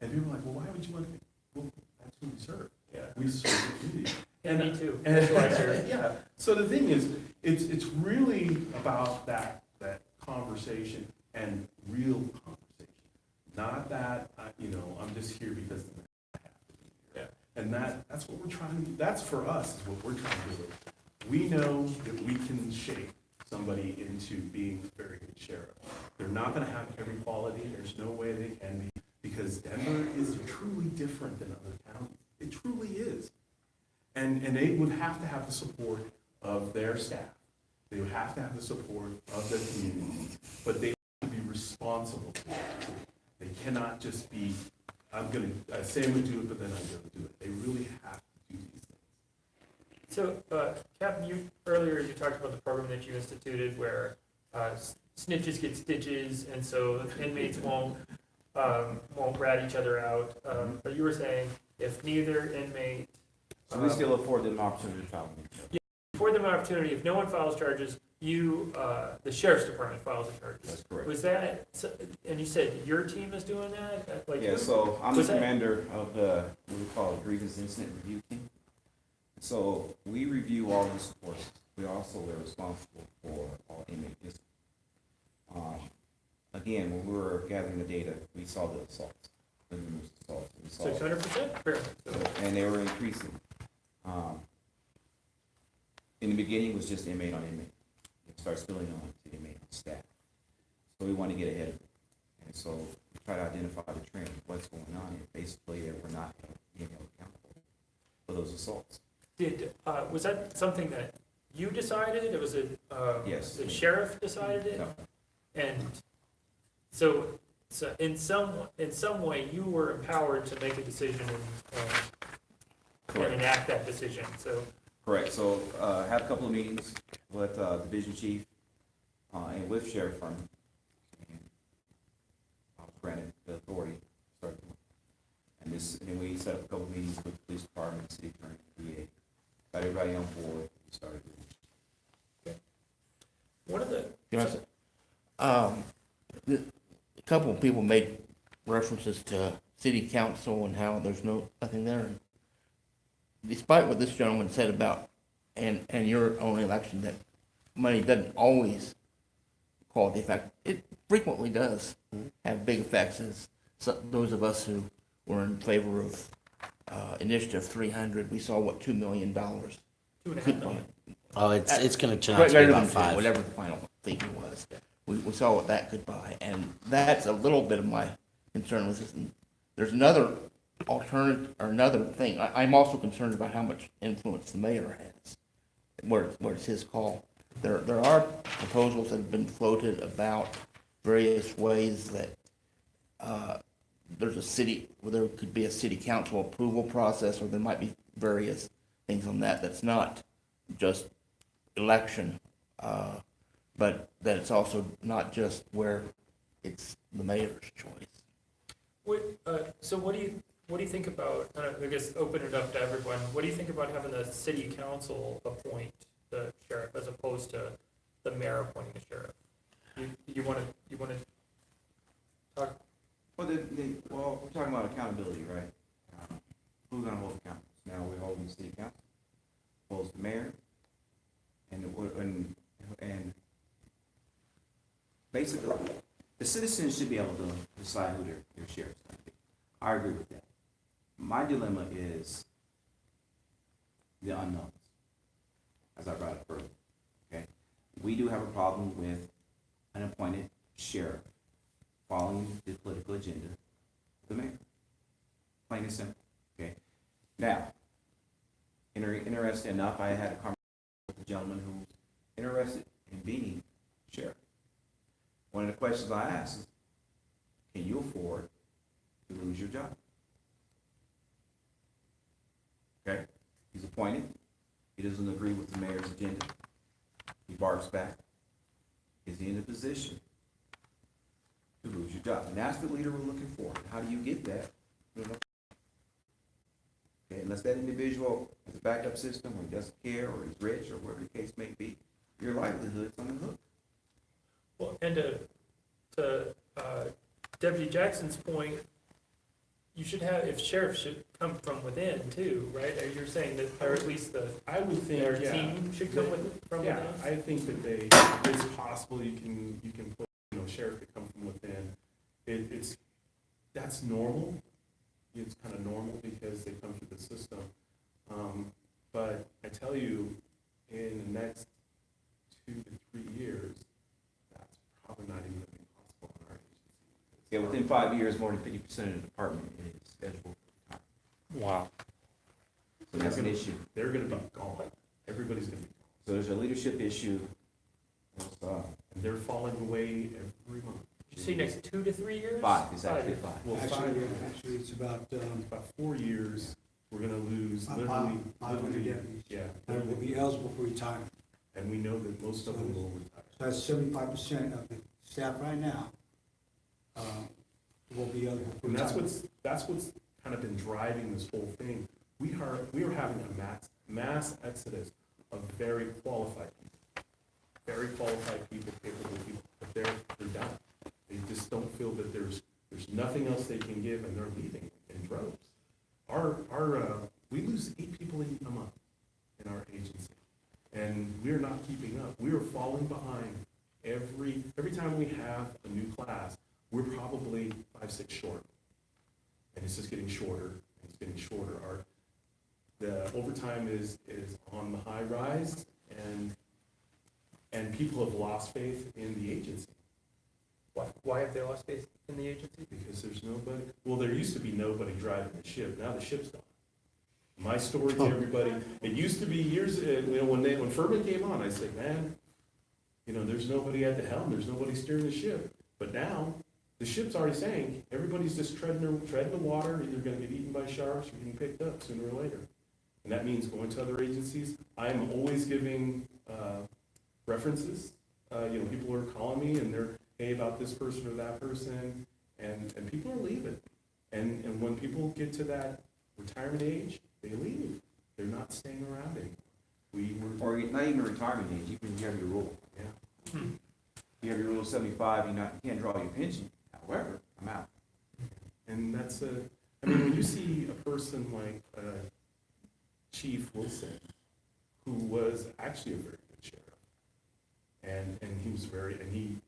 And people were like, well, why would you want to, well, that's who we serve. Yeah. We serve the community. And me too. And, That's why I serve. yeah, so the thing is, it's really about that conversation and real conversation. Not that, I'm just here because I have to be here. Yeah. And that's what we're trying to do. That's for us, is what we're trying to do. We know that we can shape somebody into being a very good sheriff. They're not gonna have every quality, there's no way they can be, because Denver is truly different than other counties. It truly is. And they would have to have the support of their staff. They would have to have the support of their community, but they have to be responsible for it. They cannot just be, I say I'm gonna do it, but then I don't do it. They really have to do these things. So, Captain, earlier you talked about the program that you instituted where snitches get stitches, and so inmates won't rat each other out. But you were saying if neither inmate. So we still afford them opportunity to file. For them an opportunity, if no one files charges, the sheriff's department files the charges. That's correct. Was that, and you said your team is doing that? Like, Yeah, so I'm the was that- commander of what we call a grievance incident review team. So we review all these reports. We also are responsible for all inmate discipline. Again, when we were gathering the data, we saw the assaults, the numerous assaults. We saw, 600%? and they were increasing. In the beginning, it was just inmate on inmate. It starts spilling on to inmate on staff. So we want to get ahead of it. And so we try to identify the trend, what's going on here. Basically, that we're not being held accountable for those assaults. Was that something that you decided? Was it, Yes. the sheriff decided it? No. And so in some way, you were empowered to make a decision and Correct. enact that decision, so. Correct. So had a couple of meetings with division chief and with sheriff Furman. And I was granted the authority to start doing it. And then we set up a couple of meetings with the police department, city attorney, DA. Got everybody on board. We started doing it. One of the, A couple of people made references to city council and how there's nothing there. And despite what this gentleman said about, and your own election, that money doesn't always cause the effect, it frequently does have big effects, as those of us who were in favor of Initiative 300, we saw what $2 million $2.5 could buy. million. Oh, it's gonna turn out to be Greater about than 2, five. whatever the final figure was. We saw what that could buy, and that's a little bit of my concern with this. And there's another alternative, or another thing. I'm also concerned about how much influence the mayor has, where it's his call. There are proposals that have been floated about various ways that there could be a city council approval process, or there might be various things on that. That's not just election, but that it's also not just where it's the mayor's choice. So what do you think about, I guess, open it up to everyone, what do you think about having the city council appoint the sheriff as opposed to the mayor appointing the sheriff? You want to talk? Well, we're talking about accountability, right? Who's gonna hold accountable? Now we're holding the city council, holds the mayor, And basically, the citizens should be able to decide who their sheriff's gonna be. I agree with that. My dilemma is the unknowns, as I brought up earlier, okay? We do have a problem with an appointed sheriff following the political agenda of the mayor. Plain and simple, okay? Now, interesting enough, I had a conversation with a gentleman who's interested in being sheriff. One of the questions I asked is, can you afford to lose your job? Okay, he's appointed, he doesn't agree with the mayor's agenda, he barks back. Is he in a position to lose your job? And that's the leader we're looking for. How do you get that? You know? Okay, unless that individual has a backup system, or he doesn't care, or he's rich, or whatever the case may be, your livelihood's on the hook. Well, and to Deputy Jackson's point, you should have, if sheriff should come from within too, right? Or you're saying that, or at least I would think, their yeah. team should come from Yeah, within? I think that it's possible you can put, sheriff to come from within. That's normal. It's kind of normal because they come through the system. But I tell you, in the next 2 to 3 years, that's probably not even gonna be possible in our agency. Yeah, within 5 years, more than 50% of the department is eligible for retirement. Wow. So that's an issue. They're gonna be gone. Everybody's gonna be gone. So there's a leadership issue. And they're falling away every month. You see next 2 to 3 years? 5, exactly, years. 5. Well, Actually, it's about, about 4 years, we're gonna lose About literally. 500 deputies. Yeah. that will be eligible for retirement. And we know that most of them will retire. So that's 75% of the staff right now, will be eligible for And retirement. that's what's kind of been driving this whole thing. We are having a mass exodus of very qualified people, capable people, but they're done. They just don't feel that there's nothing else they can give, and they're leaving in droves. We lose 8 people a month in our agency, and we're not keeping up. We are falling behind every time we have a new class. We're probably 5, 6 short, and it's just getting shorter. And it's getting shorter. The overtime is on the high rise, and people have lost faith in the agency. Why have they lost faith in the agency? Because there's nobody, well, there used to be nobody driving the ship, now the ship's gone. My story to everybody, it used to be years, when Furman came on, I said, man, there's nobody at the helm, there's nobody steering the ship. But now, the ship's already sank, everybody's just treading the water, either gonna get eaten by sharks or getting picked up sooner or later. And that means going to other agencies. I'm always giving references. People are calling me and they're, hey, about this person or that person, and people are leaving. And when people get to that retirement age, they leave. They're not staying around anymore. Or not even retirement age, even you have your rule. Yeah. You have your rule 75, you can't draw your pension. However, I'm out. And that's when you see a person like Chief Wilson, who was actually a very good sheriff, and he was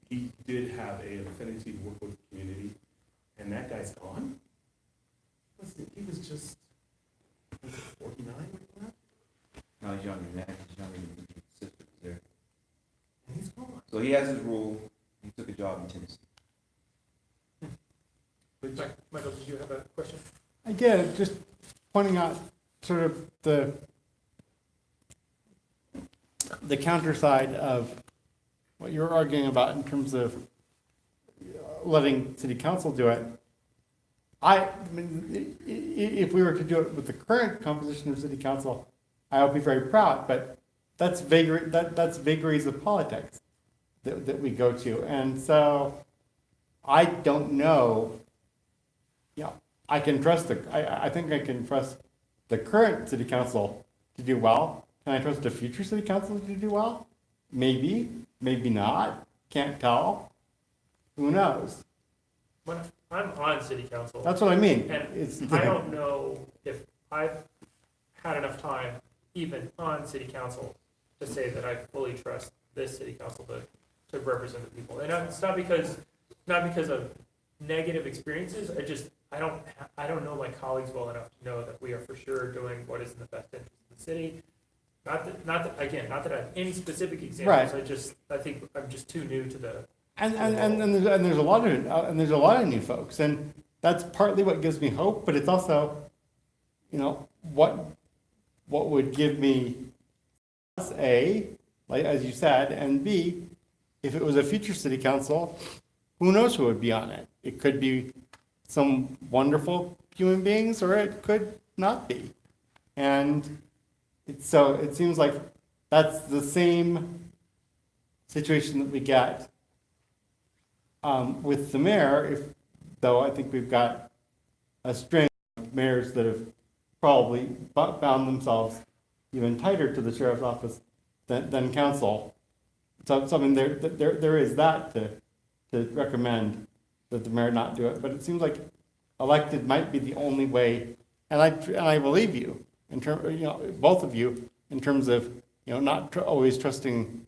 he did have an affinity to work with the community, and that guy's gone. He was just 49 when that? No, he's younger than that. He's younger than his sister was there. And he's gone. So he has his rule. He took a job in Tennessee. Michael, did you have a question? Again, just pointing out sort of the counter side of what you're arguing about in terms of letting city council do it. I mean, if we were to do it with the current composition of city council, I would be very proud, but that's vagaries of politics that we go to. And so I don't know, I can trust I think I can trust the current city council to do well. Can I trust the future city council to do well? Maybe, maybe not, can't tell. Who knows? When I'm on city council, That's what I mean. and I don't know if I've had enough time, even on city council, to say that I fully trust this city council to represent the people. And it's not because of negative experiences, I don't know my colleagues well enough to know that we are for sure doing what is in the best interest of the city. Not that I have any specific examples, Right. I think I'm just too new to the. And there's a lot of new folks, and that's partly what gives me hope, but it's also, what would give me A, like as you said, and B, if it was a future city council, who knows who would be on it? It could be some wonderful human beings, or it could not be. And so it seems like that's the same situation that we get with the mayor, though I think we've got a string of mayors that have probably bound themselves even tighter to the sheriff's office than council. So I mean, there is that to recommend that the mayor not do it, but it seems like elected might be the only way, and I believe you, both of you, in terms of, not always trusting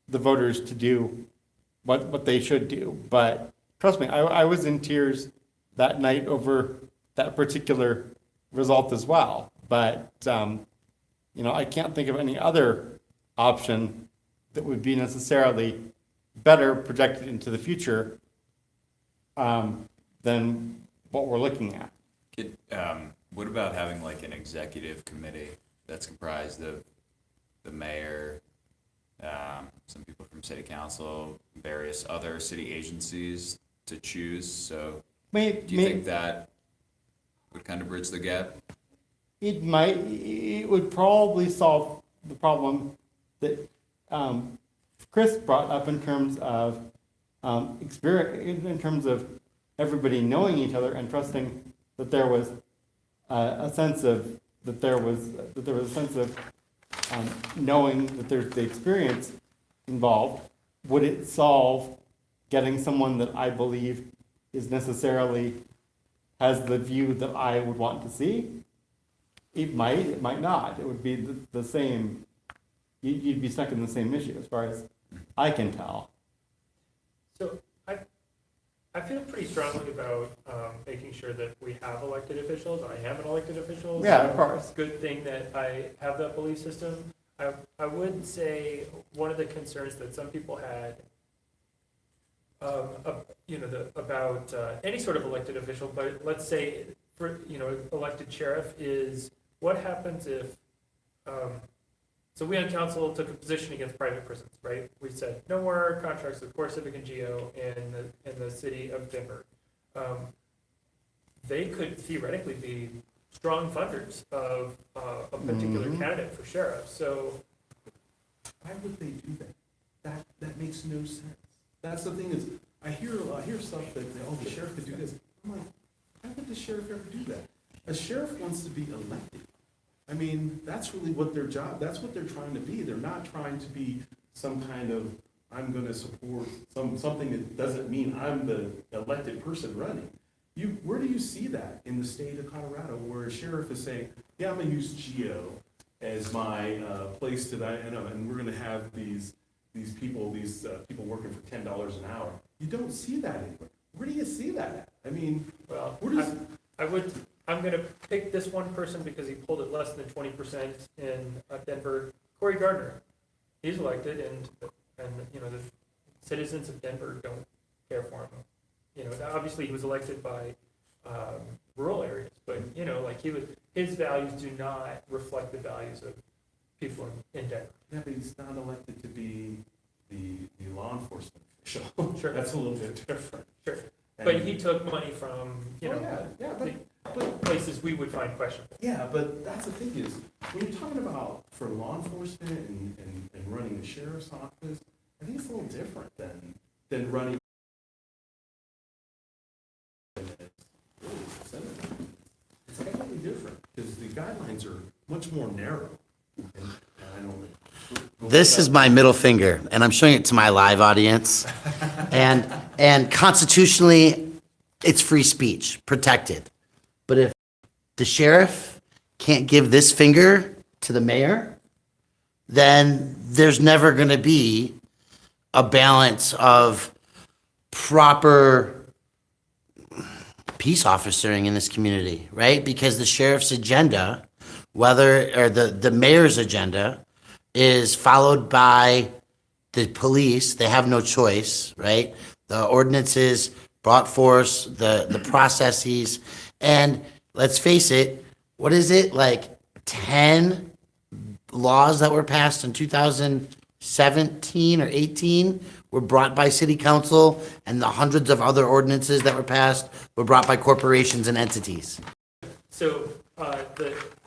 the voters to do what they should do. But trust me, I was in tears that night over that particular result as well. But, I can't think of any other option that would be necessarily better projected into the future than what we're looking at. What about having like an executive committee that's comprised of the mayor, some people from city council, various other city agencies to choose? So do you think that would kind of bridge the gap? It would probably solve the problem that Chris brought up in terms of experience, in terms of everybody knowing each other and trusting that there was a sense of knowing that there's the experience involved. Would it solve getting someone that I believe is necessarily has the view that I would want to see? It might not. It would be the same. You'd be stuck in the same issue as far as I can tell. So I feel pretty strongly about making sure that we have elected officials. I am an elected official. Yeah, so of course. It's a good thing that I have that belief system. I would say one of the concerns that some people had, about any sort of elected official, but let's say for elected sheriff, is what happens if. So we on council took a position against private prisons, right? We said no more contracts with Core Civic and Geo in the city of Denver. They could theoretically be strong funders of a particular candidate for sheriff. So Why would they do that? That makes no sense. That's the thing is, I hear stuff that, the sheriff could do this. I'm like, why would the sheriff ever do that? A sheriff wants to be elected. I mean, that's really what their job, that's what they're trying to be. They're not trying to be some kind of, I'm gonna support something that doesn't mean I'm the elected person running. Where do you see that in the state of Colorado, where a sheriff is saying, yeah, I'm gonna use Geo as my place to that, and we're gonna have these people working for $10 an hour. You don't see that anywhere. Where do you see that at? I mean, well, where does I'm going to pick this one person because he pulled it less than 20% in Denver. Corey Gardner, he's elected, and the citizens of Denver don't care for him. Obviously he was elected by rural areas, but his values do not reflect the values of people in Denver. Yeah, but he's not elected to be the law enforcement official. Sure. That's a little bit different. Sure. But he took money from but places we would find questionable. yeah, but that's the thing is, when you're talking about for law enforcement and running the sheriff's office, I think it's a little different than running. It's completely different because the guidelines are much more narrow. And I don't. This is my middle finger, and I'm showing it to my live audience. And constitutionally, it's free speech, protected. But if the sheriff can't give this finger to the mayor, then there's never going to be a balance of proper peace officering in this community, right? Because the sheriff's agenda, or the mayor's agenda, is followed by the police. They have no choice, right? The ordinances brought forth, the processes, and let's face it, what is it, like 10 laws that were passed in 2017 or 18 were brought by city council, and the hundreds of other ordinances that were passed were brought by corporations and entities. So,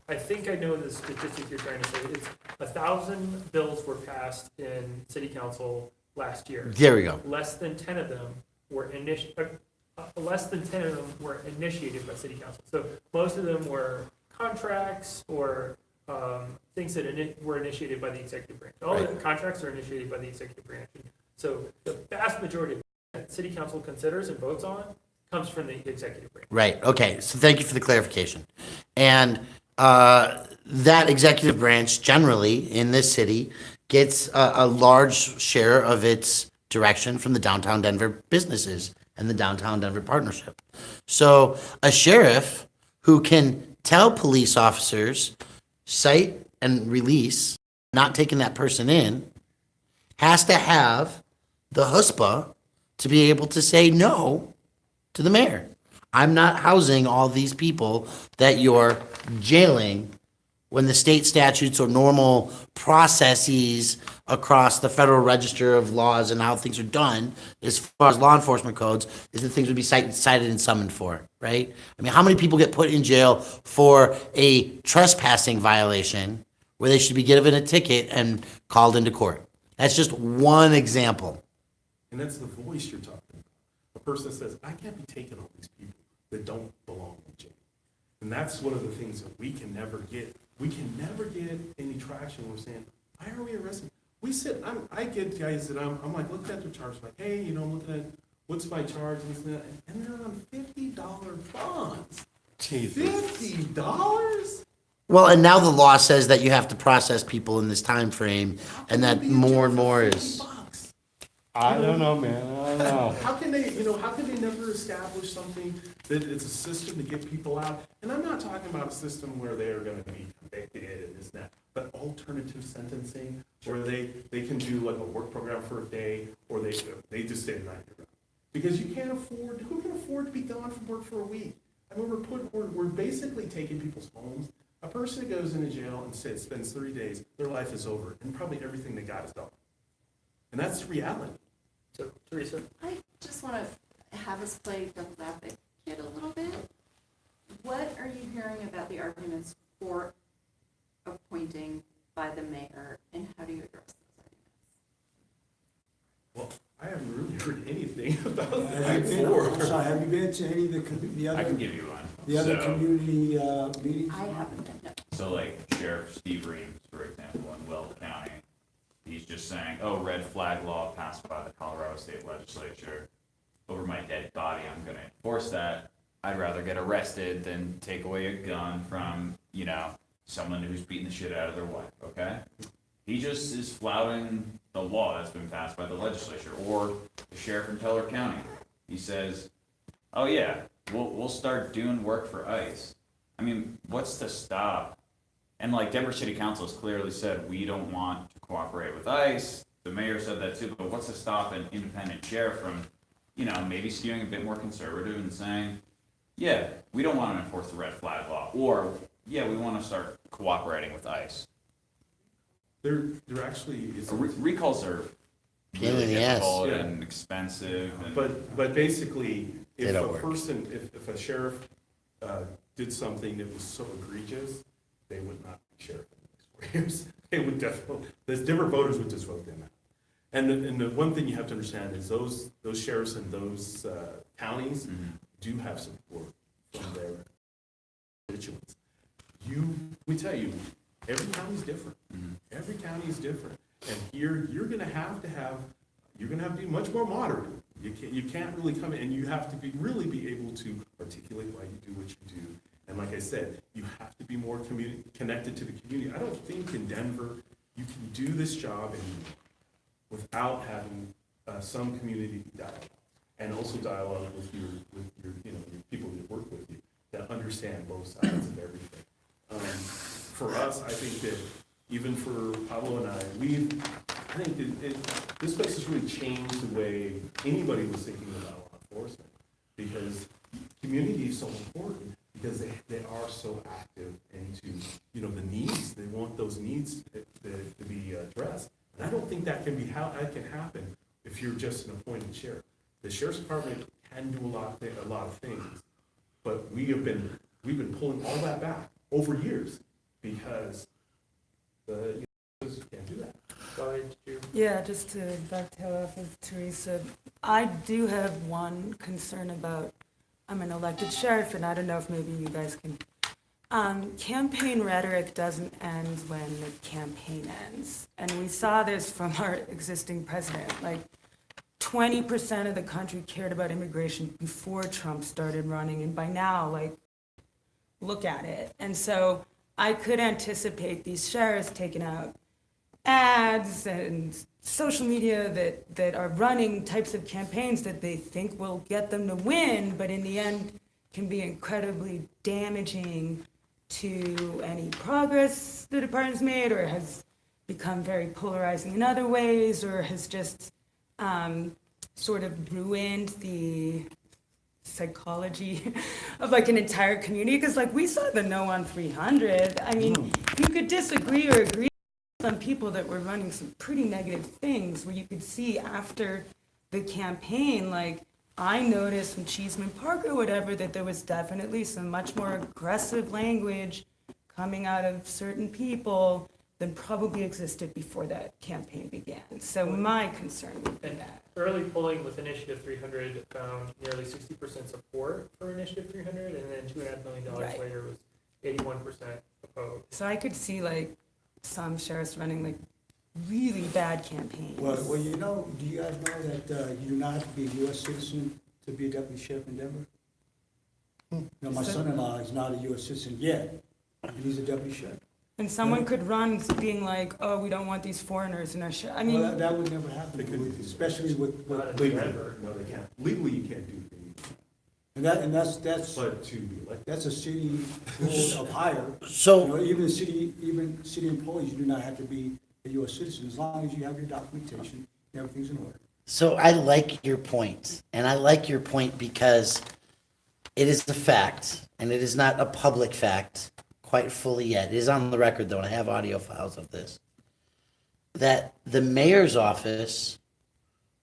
I think I know the statistic you're trying to say. It's 1,000 bills were passed in city council last year. There we go. Less than 10 of them were initiated by city council. So most of them were contracts or things that were initiated by the executive branch. All the contracts are initiated by the executive branch. So the vast majority of that city council considers and votes on comes from the executive branch. Right, okay, so thank you for the clarification. And that executive branch generally in this city gets a large share of its direction from the downtown Denver businesses and the downtown Denver partnership. So a sheriff who can tell police officers, cite and release, not taking that person in, has to have the chutzpah to be able to say no to the mayor. I'm not housing all these people that you're jailing when the state statutes or normal processes across the Federal Register of Laws and how things are done as far as law enforcement codes is that things would be cited and summoned for, right? I mean, how many people get put in jail for a trespassing violation where they should be given a ticket and called into court? That's just one example. And that's the voice you're talking about. A person that says, I can't be taking all these people that don't belong in jail. And that's one of the things that we can never get. We can never get any traction. We're saying, why are we arresting? We sit, I get guys that I'm like, looking at their charge, like, hey, I'm looking at, what's my charge, and this and that, and they're on $50 bonds. $50? Well, and now the law says that you have to process people in this time frame, and that more and more is. $50. I don't know, man, I don't know. How can they, how can they never establish something that it's a system to get people out? And I'm not talking about a system where they are gonna be convicted and this and that, but alternative sentencing, where they can do like a work program for a day, or they just stay the night. Because you can't afford, who can afford to be gone from work for a week? I mean, we're basically taking people's homes. A person who goes into jail and spends 30 days, their life is over, and probably everything they got is gone. And that's the reality. So, Teresa? I just want to have us play devil's advocate a little bit. What are you hearing about the arguments for appointing by the mayor, and how do you address those arguments? Well, I haven't really heard anything about Have you that been, I'm sorry, have you been to any of the I other, can give you one. the other So- community meetings? I haven't been, no. So like Sheriff Steve Reams, for example, in Weld County, he's just saying, oh, red flag law passed by the Colorado State Legislature. Over my dead body, I'm gonna enforce that. I'd rather get arrested than take away a gun from, someone who's beating the shit out of their wife, okay? He just is flouting the law that's been passed by the legislature. Or the sheriff in Teller County, he says, oh yeah, we'll start doing work for ICE. I mean, what's to stop? And like Denver City Council has clearly said, we don't want to cooperate with ICE. The mayor said that too, but what's to stop an independent sheriff from, maybe skewing a bit more conservative and saying, yeah, we don't want to enforce the red flag law, or yeah, we want to start cooperating with ICE. There actually is. Recalls are Pain in really the ass. difficult Yeah. and expensive. And But basically, They if don't a work. person, if a sheriff did something that was so egregious, they would not be sheriff in the next 4 years. They would definitely, the different voters would just vote them out. And the one thing you have to understand is those sheriffs in those counties do have support from their constituents. We tell you, every county is different. Every county is different. And here, you're gonna have to be much more moderate. You can't really come in, and you have to really be able to articulate why you do what you do. And like I said, you have to be more connected to the community. I don't think in Denver, you can do this job without having some community dialogue, and also dialogue with your your people that work with you that understand both sides of everything. For us, I think that even for Pablo and I think that this place has really changed the way anybody was thinking about law enforcement, because community is so important, because they are so active into, the needs. They want those needs to be addressed. And I don't think that can happen if you're just an appointed sheriff. The sheriff's department can do a lot of things, but we've been pulling all that back over years because the can't do that. Go ahead, you. Yeah, just to dovetail off of Teresa, I do have one concern about, I'm an elected sheriff, and I don't know if maybe you guys can. Campaign rhetoric doesn't end when the campaign ends. And we saw this from our existing president. Like, 20% of the country cared about immigration before Trump started running, and by now, like, look at it. And so I could anticipate these sheriffs taking out ads and social media that are running types of campaigns that they think will get them to win, but in the end can be incredibly damaging to any progress the department's made, or has become very polarizing in other ways, or has just sort of ruined the psychology of like an entire community. Because like we saw the No on 300. I mean, you could disagree or agree with some people that were running some pretty negative things, where you could see after the campaign, like I noticed from Cheeseman Park or whatever, that there was definitely some much more aggressive language coming out of certain people than probably existed before that campaign began. So my concern would be And that. early polling with Initiative 300 found nearly 60% support for Initiative 300, and then $2.5 million Right. later was 81% opposed. So I could see like some sheriffs running like really bad campaigns. Well, do you guys know that you do not have to be a U.S. citizen to be a deputy sheriff in Denver? My son-in-law is not a U.S. citizen yet, and he's a deputy sheriff. And someone could run being like, oh, we don't want these foreigners in our I mean, Well, that would never happen, They couldn't do that. especially with, Not in Legally, Denver. no, they can't. Legally, you can't do anything, and that's but to be elected. that's a city rule of hire. So, Even city employees, you do not have to be a U.S. citizen, as long as you have your documentation, everything's in order. so I like your point, and I like your point because it is a fact, and it is not a public fact quite fully yet. It is on the record, though, and I have audio files of this, that the mayor's office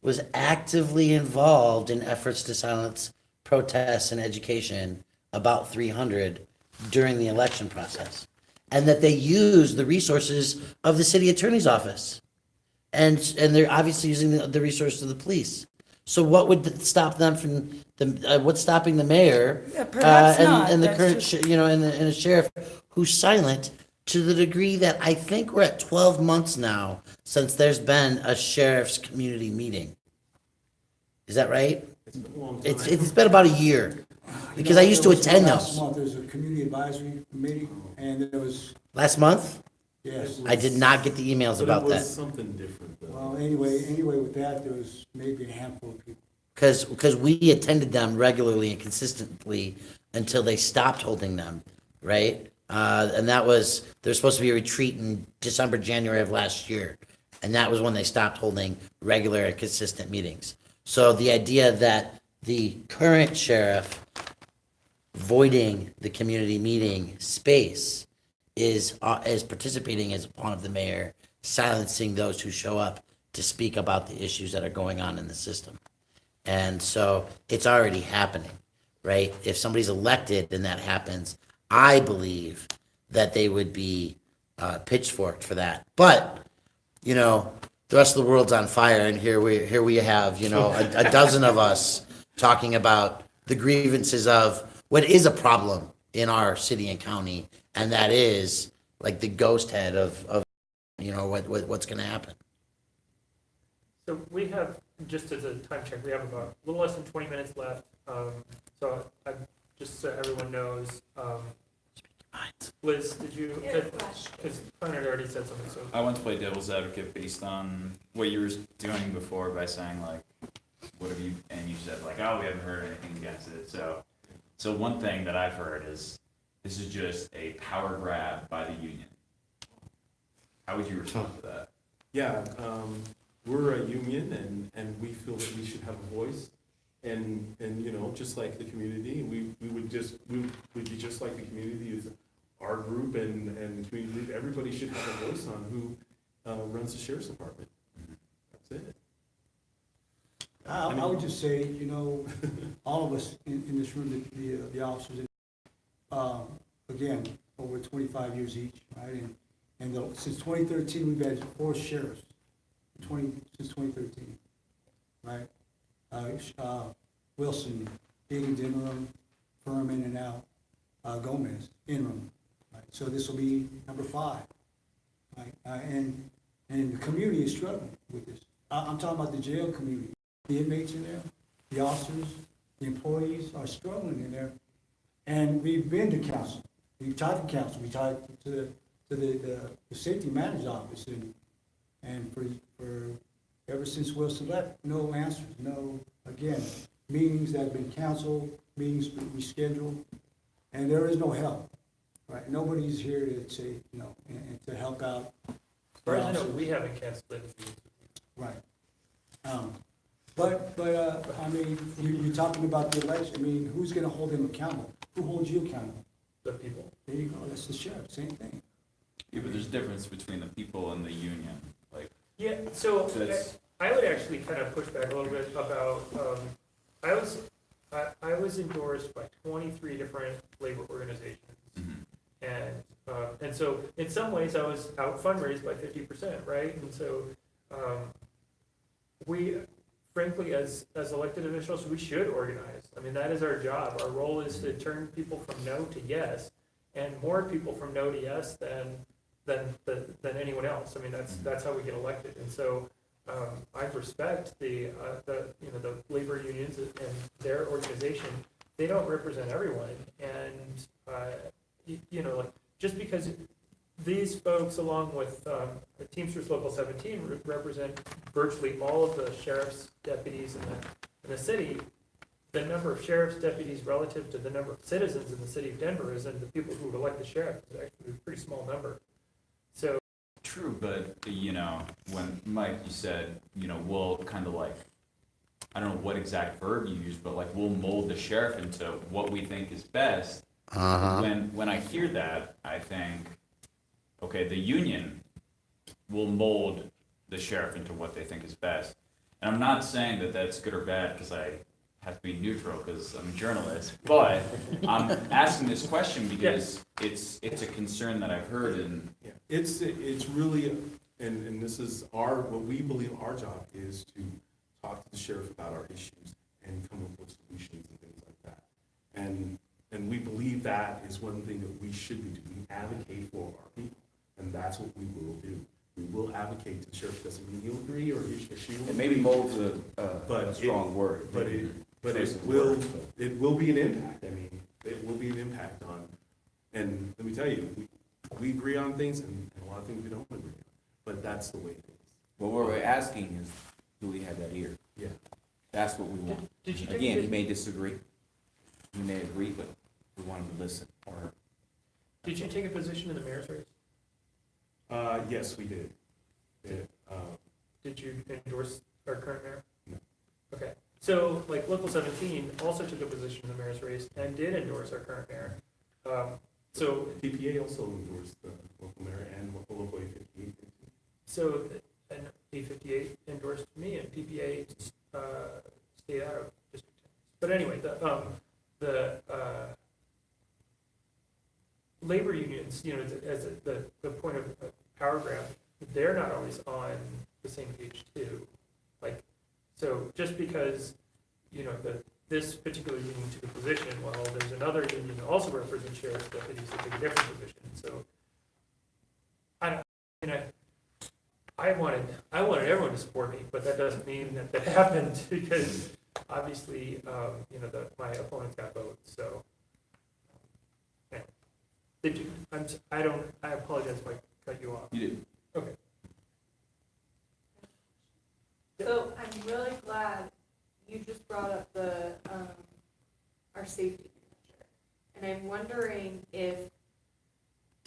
was actively involved in efforts to silence protests and education about 300 during the election process, and that they used the resources of the city attorney's office, and they're obviously using the resources of the police. So what would stop them from what's stopping the mayor Yeah, perhaps and, not. and the That's current just- and the sheriff who's silent, to the degree that I think we're at 12 months now since there's been a sheriff's community meeting. Is that right? It's been a long time. It's been about a year, because I used to attend Last those. month, there was a community advisory committee, and there was, Last month, yes. I did not get the emails But about it was that. something different, though. Well, anyway, with that, there was maybe a handful of people. Because we attended them regularly and consistently until they stopped holding them, right? And that was, there's supposed to be a retreat in December, January of last year. And that was when they stopped holding regular and consistent meetings. So the idea that the current sheriff voiding the community meeting space is participating as a pawn of the mayor, silencing those who show up to speak about the issues that are going on in the system. And so it's already happening, right? If somebody's elected and that happens, I believe that they would be pitchforked for that. But, the rest of the world's on fire, and here we have, a dozen of us talking about the grievances of what is a problem in our city and county, and that is like the ghost head of what's going to happen. So we have, just as a time check, we have about a little less than 20 minutes left. So just so everyone knows, Liz, did you, I have a question. because Conrad had already said something, so. I want to play devil's advocate based on what you were doing before by saying like, what have you, and you said like, oh, we haven't heard anything against it. So one thing that I've heard is this is just a power grab by the union. How would you respond to that? Yeah, we're a union and we feel that we should have a voice. And, you know, just like the community, we would be just like the community is our group and the community group. Everybody should have a voice on who runs the sheriff's department. That's it. I would just say, you know, all of us in this room, the officers, again, over 25 years each, right? And since 2013, we've had 4 sheriffs, since 2013, right? Wilson, Higgins interim, Furman and now Gomez interim, right? So this will be number 5, right? And the community is struggling with this. I'm talking about the jail community. The inmates in there, the officers, the employees are struggling in there. And we've been to council, we've talked to council, we talked to the safety manager's office, and for ever since Wilson left, no answers, no, again, meetings that have been canceled, meetings been rescheduled, and there is no help, right? Nobody's here to say, you know, and to help out. As far as I know, we haven't canceled it. Right. But I mean, you're talking about the election, I mean, who's gonna hold him accountable? Who holds you accountable? The people. There you go, that's the sheriff, same thing. Yeah, but there's a difference between the people and the union. Like, Yeah, so That's- I would actually kind of push back a little bit about, I was endorsed by 23 different labor organizations. And so in some ways I was out fundraised by 50%, right? And so, we, frankly, as elected officials, we should organize. I mean, that is our job. Our role is to turn people from no to yes, and more people from no to yes than anyone else. I mean, that's how we get elected. And so, I respect the labor unions and their organization. They don't represent everyone, and like, just because these folks, along with the Teamsters Local 17, represent virtually all of the sheriff's deputies in the city. The number of sheriff's deputies relative to the number of citizens in the city of Denver is, and the people who would elect the sheriff is actually a pretty small number. So. true, but when Mike, you said, we'll kind of like, I don't know what exact verb you used, but like we'll mold the sheriff into what we think is best. When I hear that, I think, okay, the union will mold the sheriff into what they think is best. And I'm not saying that that's good or bad because I have to be neutral because I'm a journalist, but I'm asking this question because it's a concern that I've heard and. Yeah, it's really, and this is what we believe our job is to talk to the sheriff about our issues and come up with solutions and things like that. And we believe that is one thing that we should be doing, advocate for our people. And that's what we will do. We will advocate to the sheriff. Doesn't mean he'll agree or she will. And maybe mold's a But strong word. But it will be an impact. I mean, it will be an impact on, and let me tell you, we agree on things and a lot of things we don't agree on. But that's the way it is. Well, what we're asking is, do we have that ear? Yeah. That's what we want. Did you take Again, a- he may disagree, he may agree, but we want him to listen. Or Did you take a position in the mayor's race? Yes, we did. Yeah. Did you endorse our current mayor? No. Okay, so like Local 17 also took a position in the mayor's race and did endorse our current mayor. So, PPA also endorsed the local mayor and local 858. so and P58 endorsed me and PPA stayed out of District 10. But anyway, the labor unions, as the point of power grab, they're not always on the same page too. Like, so just because, this particular union took a position, well, there's another union that also represents sheriff's deputies that take a different position. So I wanted everyone to support me, but that doesn't mean that happened because obviously, my opponents got votes, so. Anyway. Did you, I apologize if I cut you off. You did. Okay. So I'm really glad you just brought up the, our safety manager. And I'm wondering if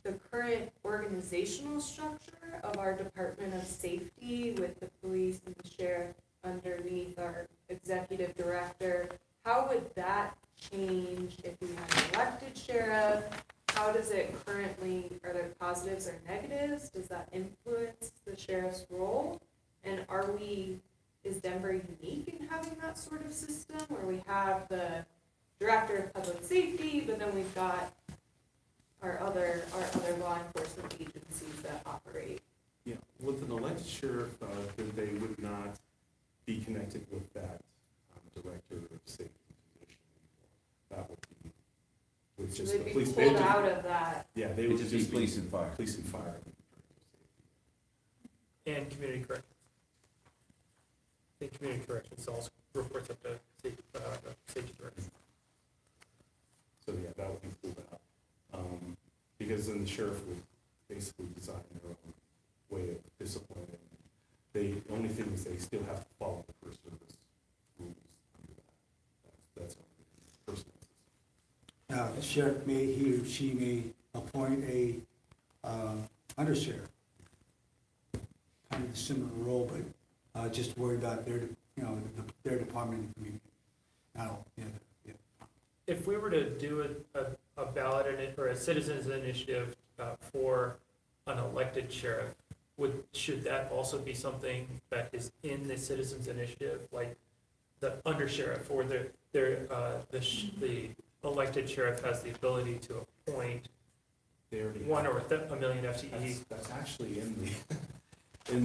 the current organizational structure of our Department of Safety with the police and the sheriff underneath our executive director, how would that change if we had an elected sheriff? How does it currently, are there positives or negatives? Does that influence the sheriff's role? And is Denver unique in having that sort of system where we have the director of public safety, but then we've got our other law enforcement agencies that operate? Yeah, with an elected sheriff, then they would not be connected with that director of safety position anymore. That would be with So just they'd the be police. pulled out of that. Yeah, they It'd would just just be police and fire. Police and fire. And community corrections. I think community corrections also reports up to safety director. So yeah, that would be pulled out. Because then the sheriff would basically design their own way of disciplining. The only thing is they still have to follow the first service rules under that. That's personal. The sheriff may, he or she may appoint a undersheriff. Kind of a similar role, but just worry about their, their department and community. I don't, yeah. If we were to do a ballot or a citizens initiative for an elected sheriff, should that also be something that is in the citizens initiative, like the undersheriff or the elected sheriff has the ability to appoint They already one have- or a million FTE? That's actually in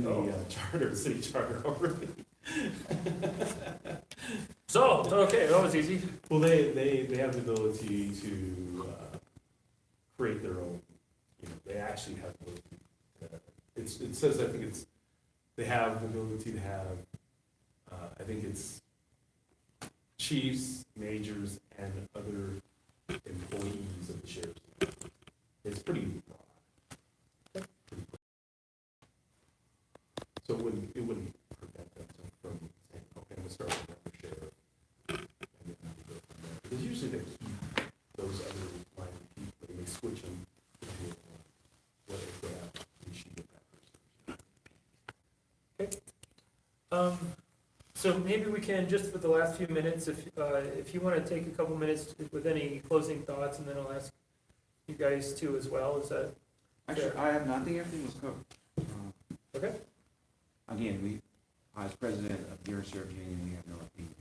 the charter, city charter already. So, okay, that was easy. Well, they have the ability to create their own, they actually have the ability. It says, I think they have the ability to have, I think it's chiefs, majors, and other employees of the sheriff's department. It's pretty broad. So it wouldn't prevent them from saying, okay, I'm gonna start with another sheriff. And then we go from there. Because usually they keep those other line of people, they switch them to what if they have an issue with that person. So maybe we can, just for the last few minutes, if you want to take a couple minutes with any closing thoughts, and then I'll ask you guys too as well, is that? Actually, I have nothing, everything was covered. Okay. Again, as president of the Sheriff Union, we have no opinion.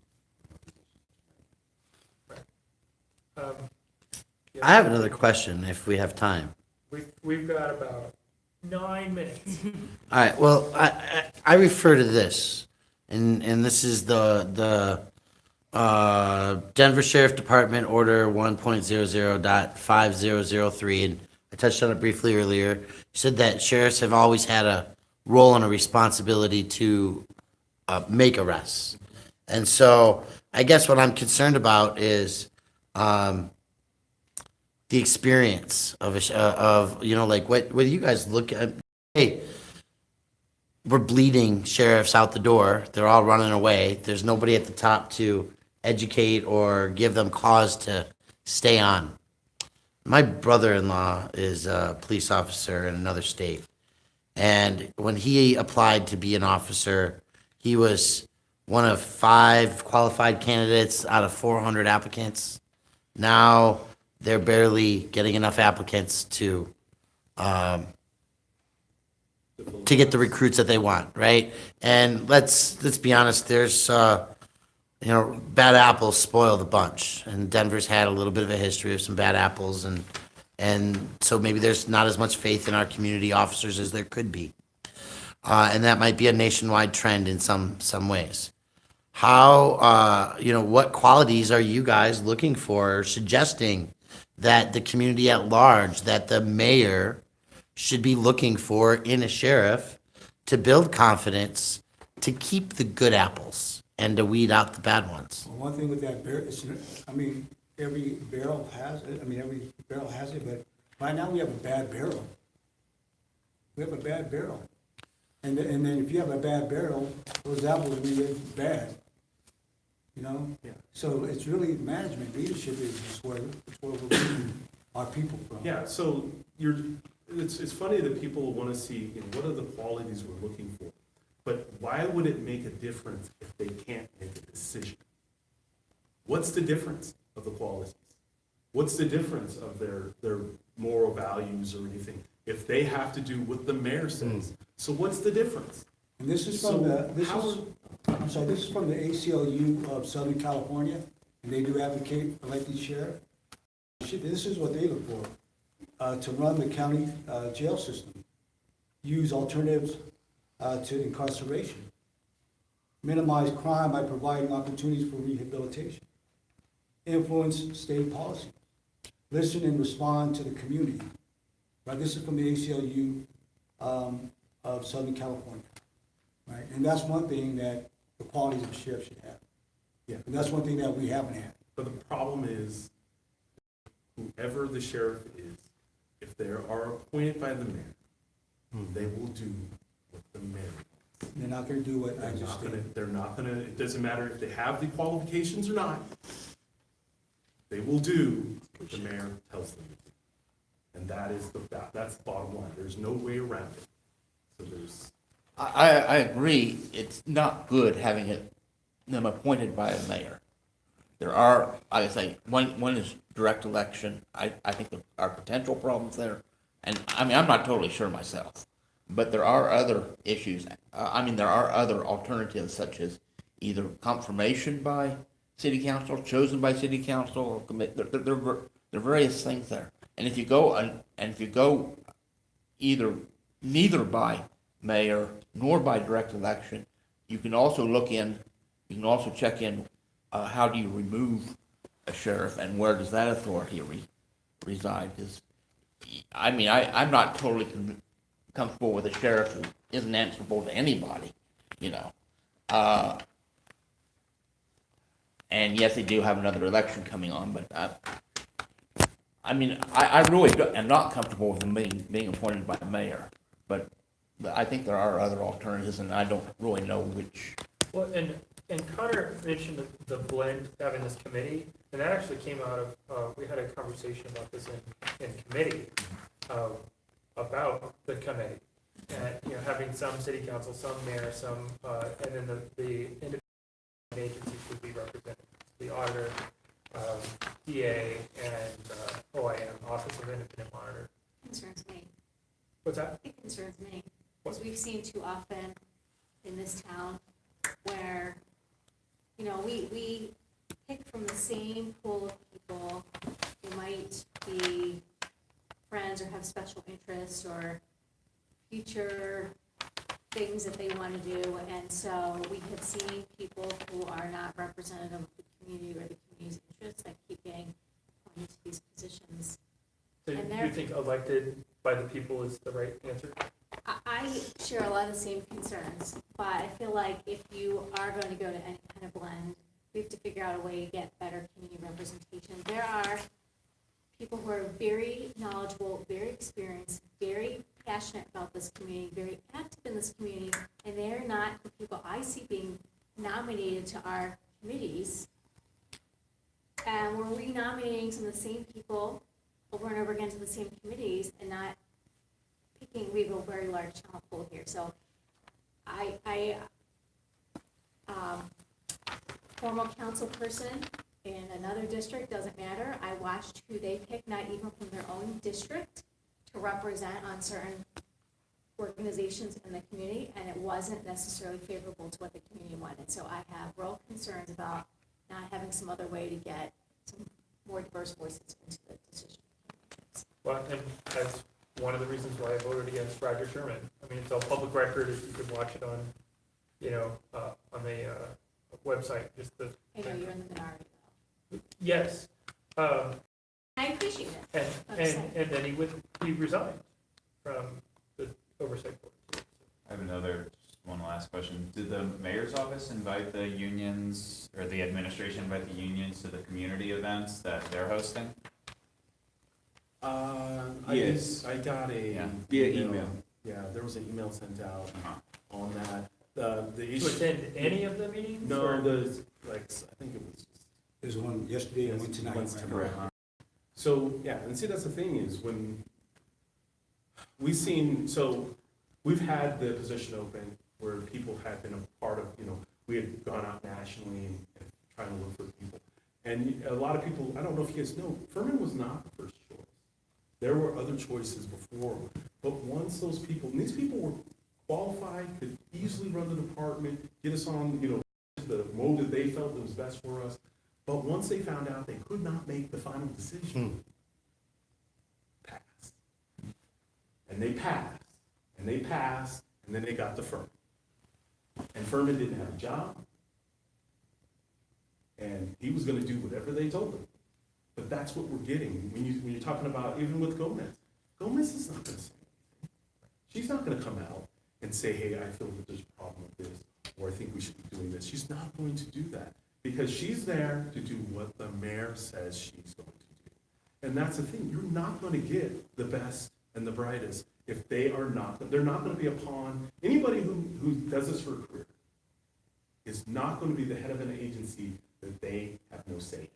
Yeah. I have another question if we have time. We've got about 9 minutes. All right, well, I refer to this, and this is the Denver Sheriff Department Order 1.00.5003, and I touched on it briefly earlier. You said that sheriffs have always had a role and a responsibility to make arrests. And so I guess what I'm concerned about is the experience of like what you guys look at. Hey, we're bleeding sheriffs out the door. They're all running away. There's nobody at the top to educate or give them cause to stay on. My brother-in-law is a police officer in another state. And when he applied to be an officer, he was one of 5 qualified candidates out of 400 applicants. Now they're barely getting enough applicants to get the recruits that they want, right? And let's be honest, there's bad apples spoil the bunch, and Denver's had a little bit of a history of some bad apples, and so maybe there's not as much faith in our community officers as there could be, and that might be a nationwide trend in some ways. How what qualities are you guys looking for, or suggesting that the community at large, that the mayor should be looking for in a sheriff to build confidence, to keep the good apples and to weed out the bad ones? Well, one thing with that barrel, every barrel has it, but Right now, we have a bad barrel. We have a bad barrel. And then if you have a bad barrel, those apples will be bad, you know? Yeah. So it's really management, leadership is where we're bringing our people from. Yeah, so it's funny that people want to see, you know, what are the qualities we're looking for? But why would it make a difference if they can't make a decision? What's the difference of the qualities? What's the difference of their moral values or anything if they have to do what the mayor says? So what's the difference? And this is So from this how- is from the ACLU of Southern California, and they do advocate elected sheriff. This is what they look for, to run the county jail system. Use alternatives to incarceration. Minimize crime by providing opportunities for rehabilitation. Influence state policy. Listen and respond to the community. Right, this is from the ACLU of Southern California. Right, and that's one thing that the qualities of a sheriff should have. Yeah. And that's one thing that we haven't had. But the problem is, whoever the sheriff is, if they are appointed by the mayor, they will do what the mayor wants. They're not gonna do what I They're just not gonna, did. they're not gonna, it doesn't matter if they have the qualifications or not. They will do what the mayor tells them to do. And that is that's the bottom line. There's no way around it. So there's, I agree, it's not good having them appointed by a mayor. There are, I would say, one is direct election. I think there are potential problems there. And, I mean, I'm not totally sure myself, but there are other issues. There are other alternatives such as either confirmation by city council, chosen by city council, or commit, there are various things there. And if you go neither by mayor nor by direct election, you can also check in, how do you remove a sheriff and where does that authority reside? Because, I'm not totally comfortable with a sheriff who isn't answerable to anybody, you know. And yes, they do have another election coming on, but I really am not comfortable with them being appointed by the mayor. But I think there are other alternatives, and I don't really know which. Well, and Connor mentioned the blend, having this committee, and that actually came out of, we had a conversation about this in committee, about the committee. And, having some city council, some mayor, some, and then the independent agencies would be represented. The auditor, DA, and OIM, Office of Independent Monitor. Concerns me. What's that? It concerns me, because we've seen too often in this town where, we pick from the same pool of people who might be friends or have special interests or future things that they want to do, and so we have seen people who are not representative of the community or the community's interests that keep getting appointed to these positions. So And you think elected by the people is the right answer? I share a lot of the same concerns, but I feel like if you are going to go to any kind of blend, we have to figure out a way to get better community representation. There are people who are very knowledgeable, very experienced, very passionate about this community, very active in this community, and they're not the people I see being nominated to our committees. And we're renominating some of the same people over and over again to the same committees and not picking, we have a very large talent pool here. So formal council person in another district, doesn't matter. I watched who they picked, not even from their own district, to represent on certain organizations in the community, and it wasn't necessarily favorable to what the community wanted. So I have real concerns about not having some other way to get some more diverse voices into the decision. Well, and that's one of the reasons why I voted against Roger Sherman. It's all public record, if you could watch it on, on the website, just the. I know you're in the minority though. Yes. I appreciate it. And then he resigned from the oversight board. I have just one last question. Did the mayor's office invite the unions, or the administration invite the unions to the community events that they're hosting? Yes. I got a. Yeah. Via email. Yeah, there was an email sent out Uh-huh. on that. The To issue, attend any of the meetings? no, or- I think it was just. There's one yesterday and one tonight. One's tonight. So, yeah, and see, that's the thing is when we've had the position open where people had been a part of, we had gone out nationally and trying to look for people. And a lot of people, I don't know if you guys know, Furman was not the first choice. There were other choices before, but once those people, and these people were qualified, could easily run the department, get us on, the mode that they felt that was best for us. But once they found out they could not make the final decision, passed. And they passed, and they passed, and then they got the Furman. And Furman didn't have a job, and he was gonna do whatever they told him. But that's what we're getting, when you're talking about, even with Gomez. Gomez is not gonna say anything. She's not gonna come out and say, hey, I feel that there's a problem with this, or I think we should be doing this. She's not going to do that, because she's there to do what the mayor says she's going to do. And that's the thing, you're not gonna get the best and the brightest if they're not gonna be a pawn. Anybody who does this for a career is not gonna be the head of an agency that they have no say in,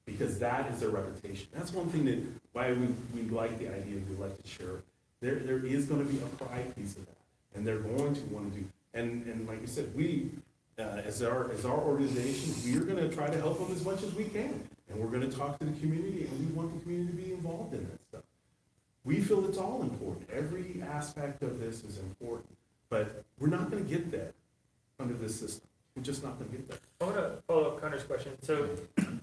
because that is their reputation. That's one thing that, why we like the idea of the elected sheriff. There is gonna be a pride piece of that, and they're going to wanna do, and like you said, we, as our organization, we are gonna try to help them as much as we can. And we're gonna talk to the community, and we want the community to be involved in that stuff. We feel it's all important. Every aspect of this is important, but we're not gonna get there under this system. We're just not gonna get there. I want to follow up Connor's question. So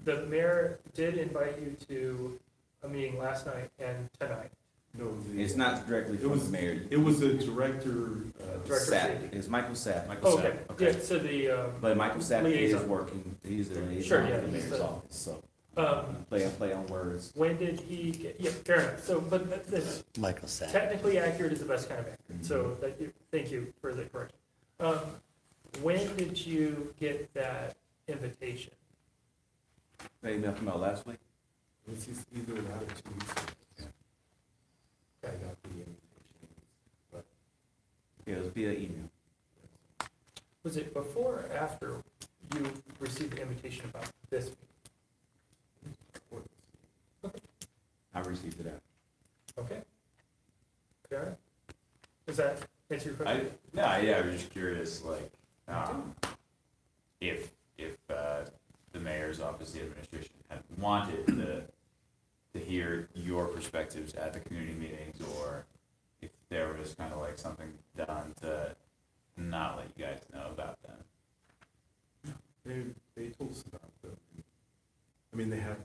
the mayor did invite you to a meeting last night and tonight. No, It's not directly It from was- the mayor. It was the director, Director of Sapp. safety. It's Michael Sapp. Oh, okay. Yeah, so the, But Michael Sapp is Liaison. working, he's the Sure, liaison yeah, in the he's mayor's the- office, so play on words. when did he get, yeah, fair enough. So, but this Michael said. technically accurate is the best kind of accurate. So thank you for the correction. When did you get that invitation? They emailed him out last week. it's either that or 2 weeks ago. I got the invitation. But Yeah, it was via email. Was it before or after you received the invitation about this meeting? I received it out. Okay. Fair enough. Does that answer your question? I was just curious, like, if the mayor's office, the administration had wanted to hear your perspectives at the community meetings, or if there was kind of like something done to not let you guys know about them. They told us about the, I mean, they had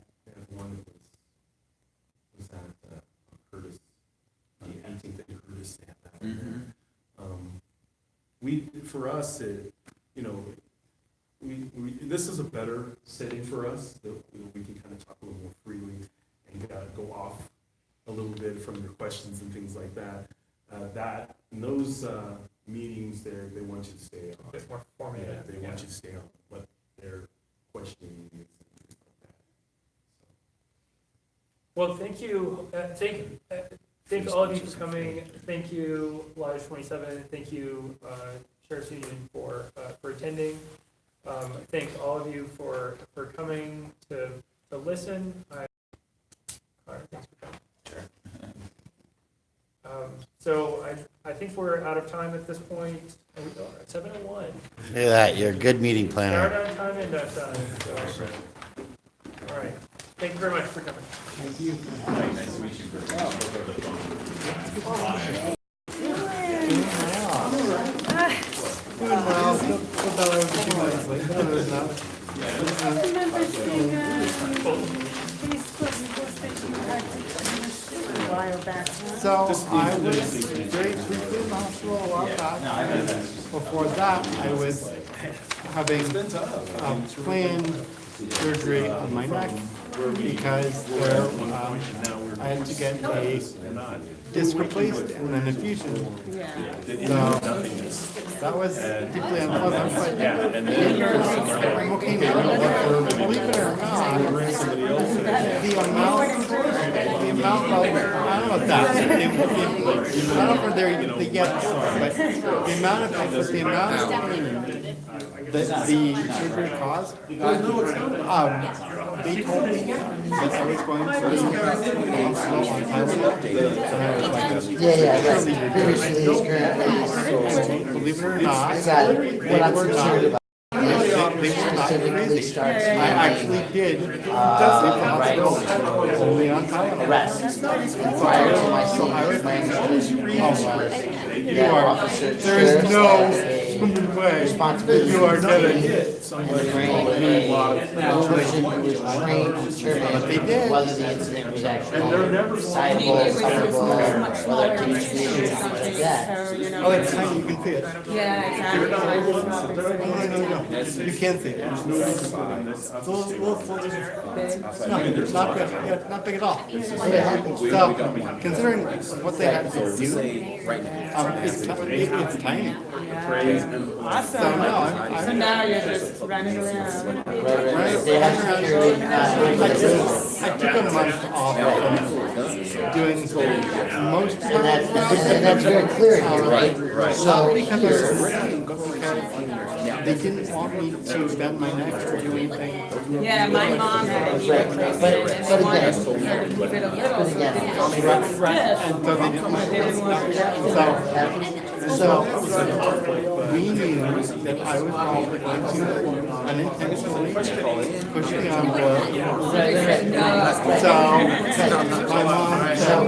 one that was at Curtis, the 18th at Curtis, they had that one there. For us, this is a better setting for us, that we can kind of talk a little more freely and go off a little bit from your questions and things like that. In those meetings there, they want you to stay A on. bit more Yeah, formative. they want you to stay on what their questioning is and things like that. Well, thank you, thank all of you for coming. Thank you, Lodge 27. Thank you, Sheriff's Union for attending. Thank all of you for coming to listen. All right, thanks for coming. So I think we're out of time at this point. And we are at 7:01. Look at that, you're a good meeting Start planner. on time, end on time. So, all right. Thank you very much for coming. Thank you. Nice to meet you. So I was very briefly in the hospital a while back. Before that, I was having planned surgery on my neck because I had to get a disc replaced and then a fusion. So that was deeply unpleasant, but I'm okay now. Believe it or not, the amount amount, well, I don't know if that, I don't know if they get, but the amount of pain that the surgery caused, they told me that I was going to be slow on Tylenol. And I was like, Yeah, right. Previously, it's currently, believe it or not, I got it. What I'm concerned about they is were not specifically crazy. starts I actually did leave the hospital only on Tylenol. arrest. Prior to my scene, my understanding was You are, there is no human way responsibility. you are getting And to bring a person who was trained to determine whether the incident was actually citable, sufferable, whether it can be treated, something like that. Oh, it's tiny, you can see it. Yeah, exactly. No, you can't see it. It's not big, yeah, it's not big at all. So, considering what they had to do, it's tiny. Awesome. So, no, So now you're just running around. They have security. I took a month off from doing most And that's very clear here, right? So because here, they didn't want me to bend my neck or do anything. Yeah, my mom had a knee replacement and they wanted her to move it a little so it didn't go stiff. And so they didn't want They didn't want her to. So we knew that I was probably going to unintentionally push the envelope. So my mom said,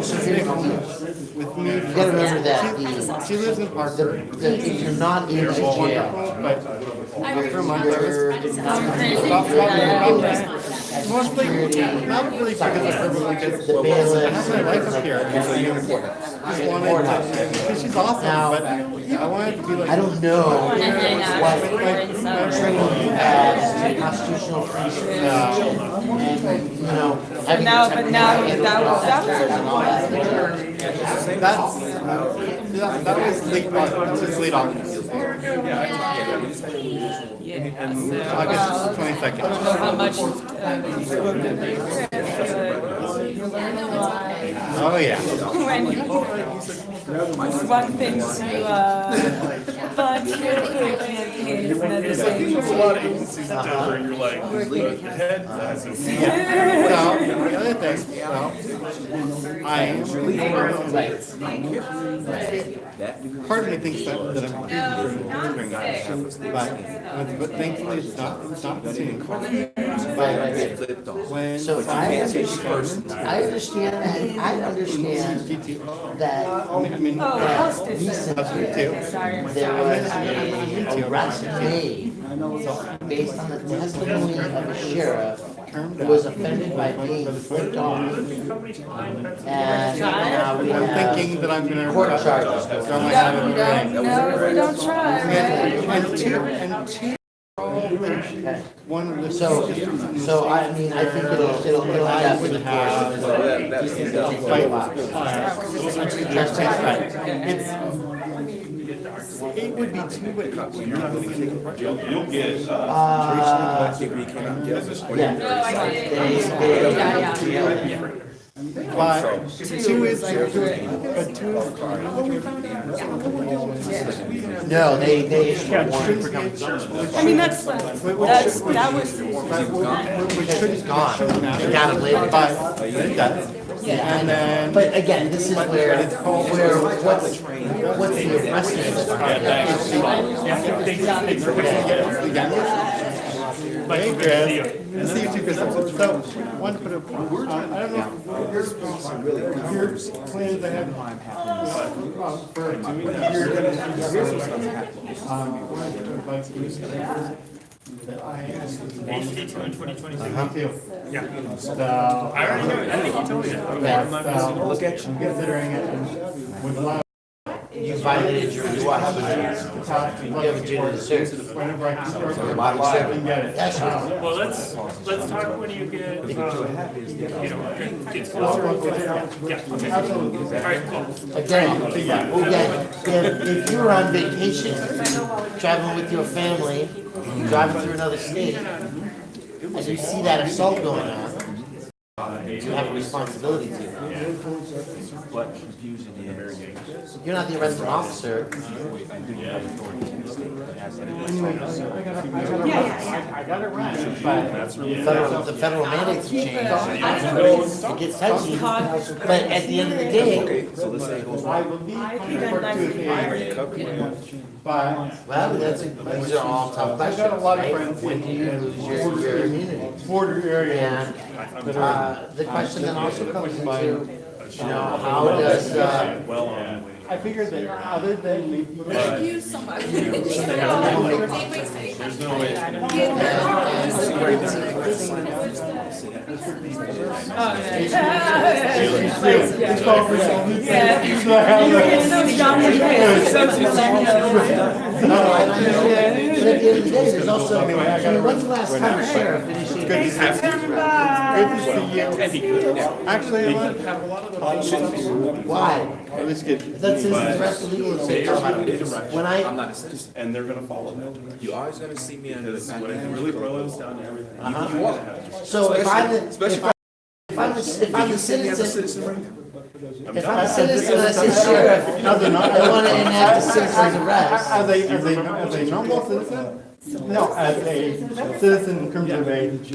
with me, you gotta remember that she lives in Parker. if you're not in the jail, But after a month, I you're was stopped talking about that. Mostly, not really because of her, but because the bailiff. I have my life up here. Just wanted to, because she's awesome, but I wanted to be like. I don't know And hang out what with her and stuff. training you had in constitutional freedom and, you know, having No, to but now that was and all that. That was late, that was late August. August 22nd. I don't know how much you've spoken to Chris, but you learn a lot. Oh, yeah. It's one thing to volunteer for a campaign, it's another thing There's a lot of agencies in Denver, and you're like, the head, that's a. Well, the other thing, I am part of me thinks that I'm doing that, but thankfully it's not the same. But when So I understand that I mean, Oh, house recently there was a arrest made based on the testimony of a sheriff who was offended by being flipped off. And now we I'm have thinking that I'm gonna court charges. throw my hat in the ring. No, we don't try, right? And two, one of the. So I mean, I think it'll end up with It would be two, but you're not gonna get a part. You'll get, But two is, but two No, they issued a warrant for coming. I mean, that was. Which is gone. They got it later. but it does. Yeah, And then. but again, this is where what's the arresting Hey, Chris. See you too, Chris. So, one to put a, I don't know, your plans I have. For HT2 in 2022. Yeah. So. I already know, I think you told me that. Look at you. Considering it would allow. You violated your duty. You have a duty to serve. Whenever I can start and get it. That's right. Well, let's talk when you get, gets closer. Yeah, okay. All right, cool. Again, if you were on vacation, traveling with your family, driving through another state, and you see that assault going on, you have a responsibility to. What confusion is, You're not the arresting officer. I got it right, but The federal mandates change. It gets touchy. But at the end of the day, so let's say it goes I wrong. believe 24 but well, these are all tough I questions, got a lot of right? friends When do you lose your immunity? border areas And that are, the question then also comes into, you know, how does, I figured that other than maybe. Thank you so much. no, I understand. But at the end of the day, there's also, I mean, when's the last time a sheriff initiated? Good to see you. Actually, Why? let's get. That's citizens arrest illegal in state law. When I, I'm not a citizen. And they're gonna follow that. You're always gonna see me under the Because when it really boils down to everything. so if I'm the, Especially if I'm the citizen, right if I'm a citizen, I say sheriff, I want to enact a citizen's arrest. As a normal citizen? No, as a citizen in terms of a US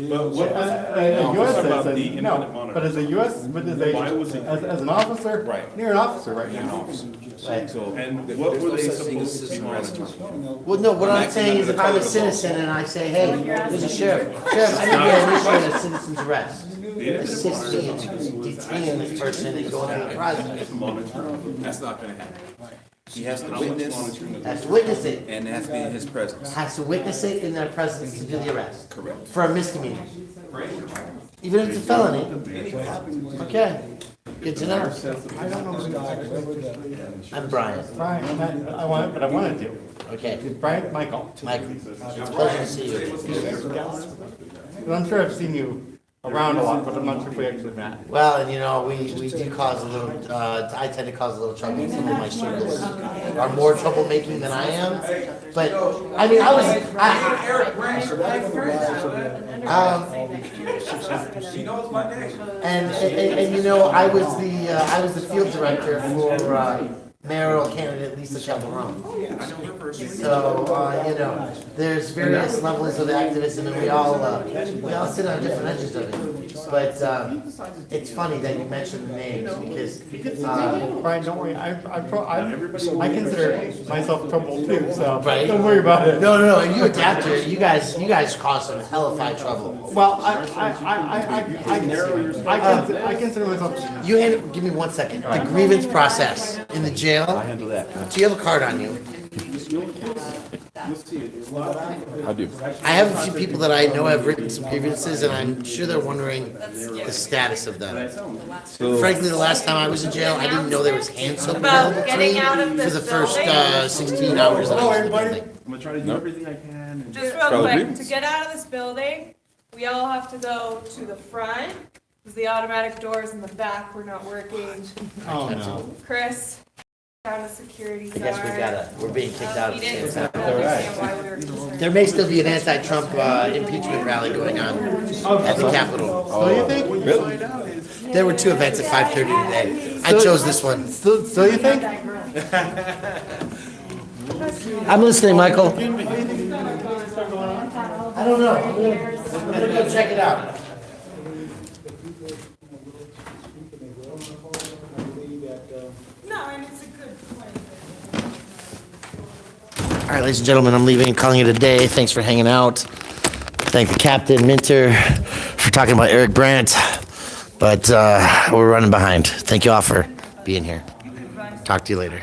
citizen, no, but as a US, but as an officer, Right. you're an officer right now. Right. So, And there's what no were they such thing as supposed to citizen do? arrest. Well, no, what I'm saying is if I'm a citizen and I say, hey, there's a sheriff, I need to initiate a citizen's arrest. Assist me in detaining this person and going through the process. That's not gonna happen. He has to witness, Has to witness it, and it has to be in his presence. has to witness it in their presence to do the arrest. Correct. For a misdemeanor. Even if it's a felony. Okay, good to know. I don't know who that I'm Brian. Brian, I wanted to. Okay, It's Brian Michael. Michael, it's a pleasure to see you. But I'm sure I've seen you around a lot, but I'm not sure if we actually met. Well, and you know, we do cause a little, I tend to cause a little trouble. Some of my students are more troublemaking than I am. But, I mean, and you know, I was the field director for, mayoral candidate Lisa Chaperone. So, you know, there's various levels of activism and we all sit on different edges of it. But, it's funny that you mentioned the names because, Brian, don't worry, I consider myself trouble too, so Right. don't worry about it. no, you adapt to it. You guys cause some hellified trouble. Well, I consider myself. Give me 1 second. The grievance process in the jail. I handle that. Do you have a card on you? I do. I have a few people that I know have written some grievances, and I'm sure they're wondering the status of them. Frankly, the last time I was in jail, I didn't know there was hand soap available to me for the first 16 hours that I was in the building. I'm gonna try to do everything I can. And Just real quick, to get out of this building, we all have to go to the front, because the automatic doors in the back were not working. Oh, no. Chris found a security I guard. guess we're being kicked out We at the didn't same time. understand why we were concerned. There may still be an anti-Trump impeachment rally going on at the Capitol. So you think? Really? There were two events at 5:30 today. I chose this one. So you think? I'm listening, Michael. What do you think is gonna start going on? I don't know. I'm gonna go check it out. No, and it's a good point. All right, ladies and gentlemen, I'm leaving and calling it a day. Thanks for hanging out. Thank the captain, Minter, for talking about Eric Brandt. But we're running behind. Thank you all for being here. Talk to you later.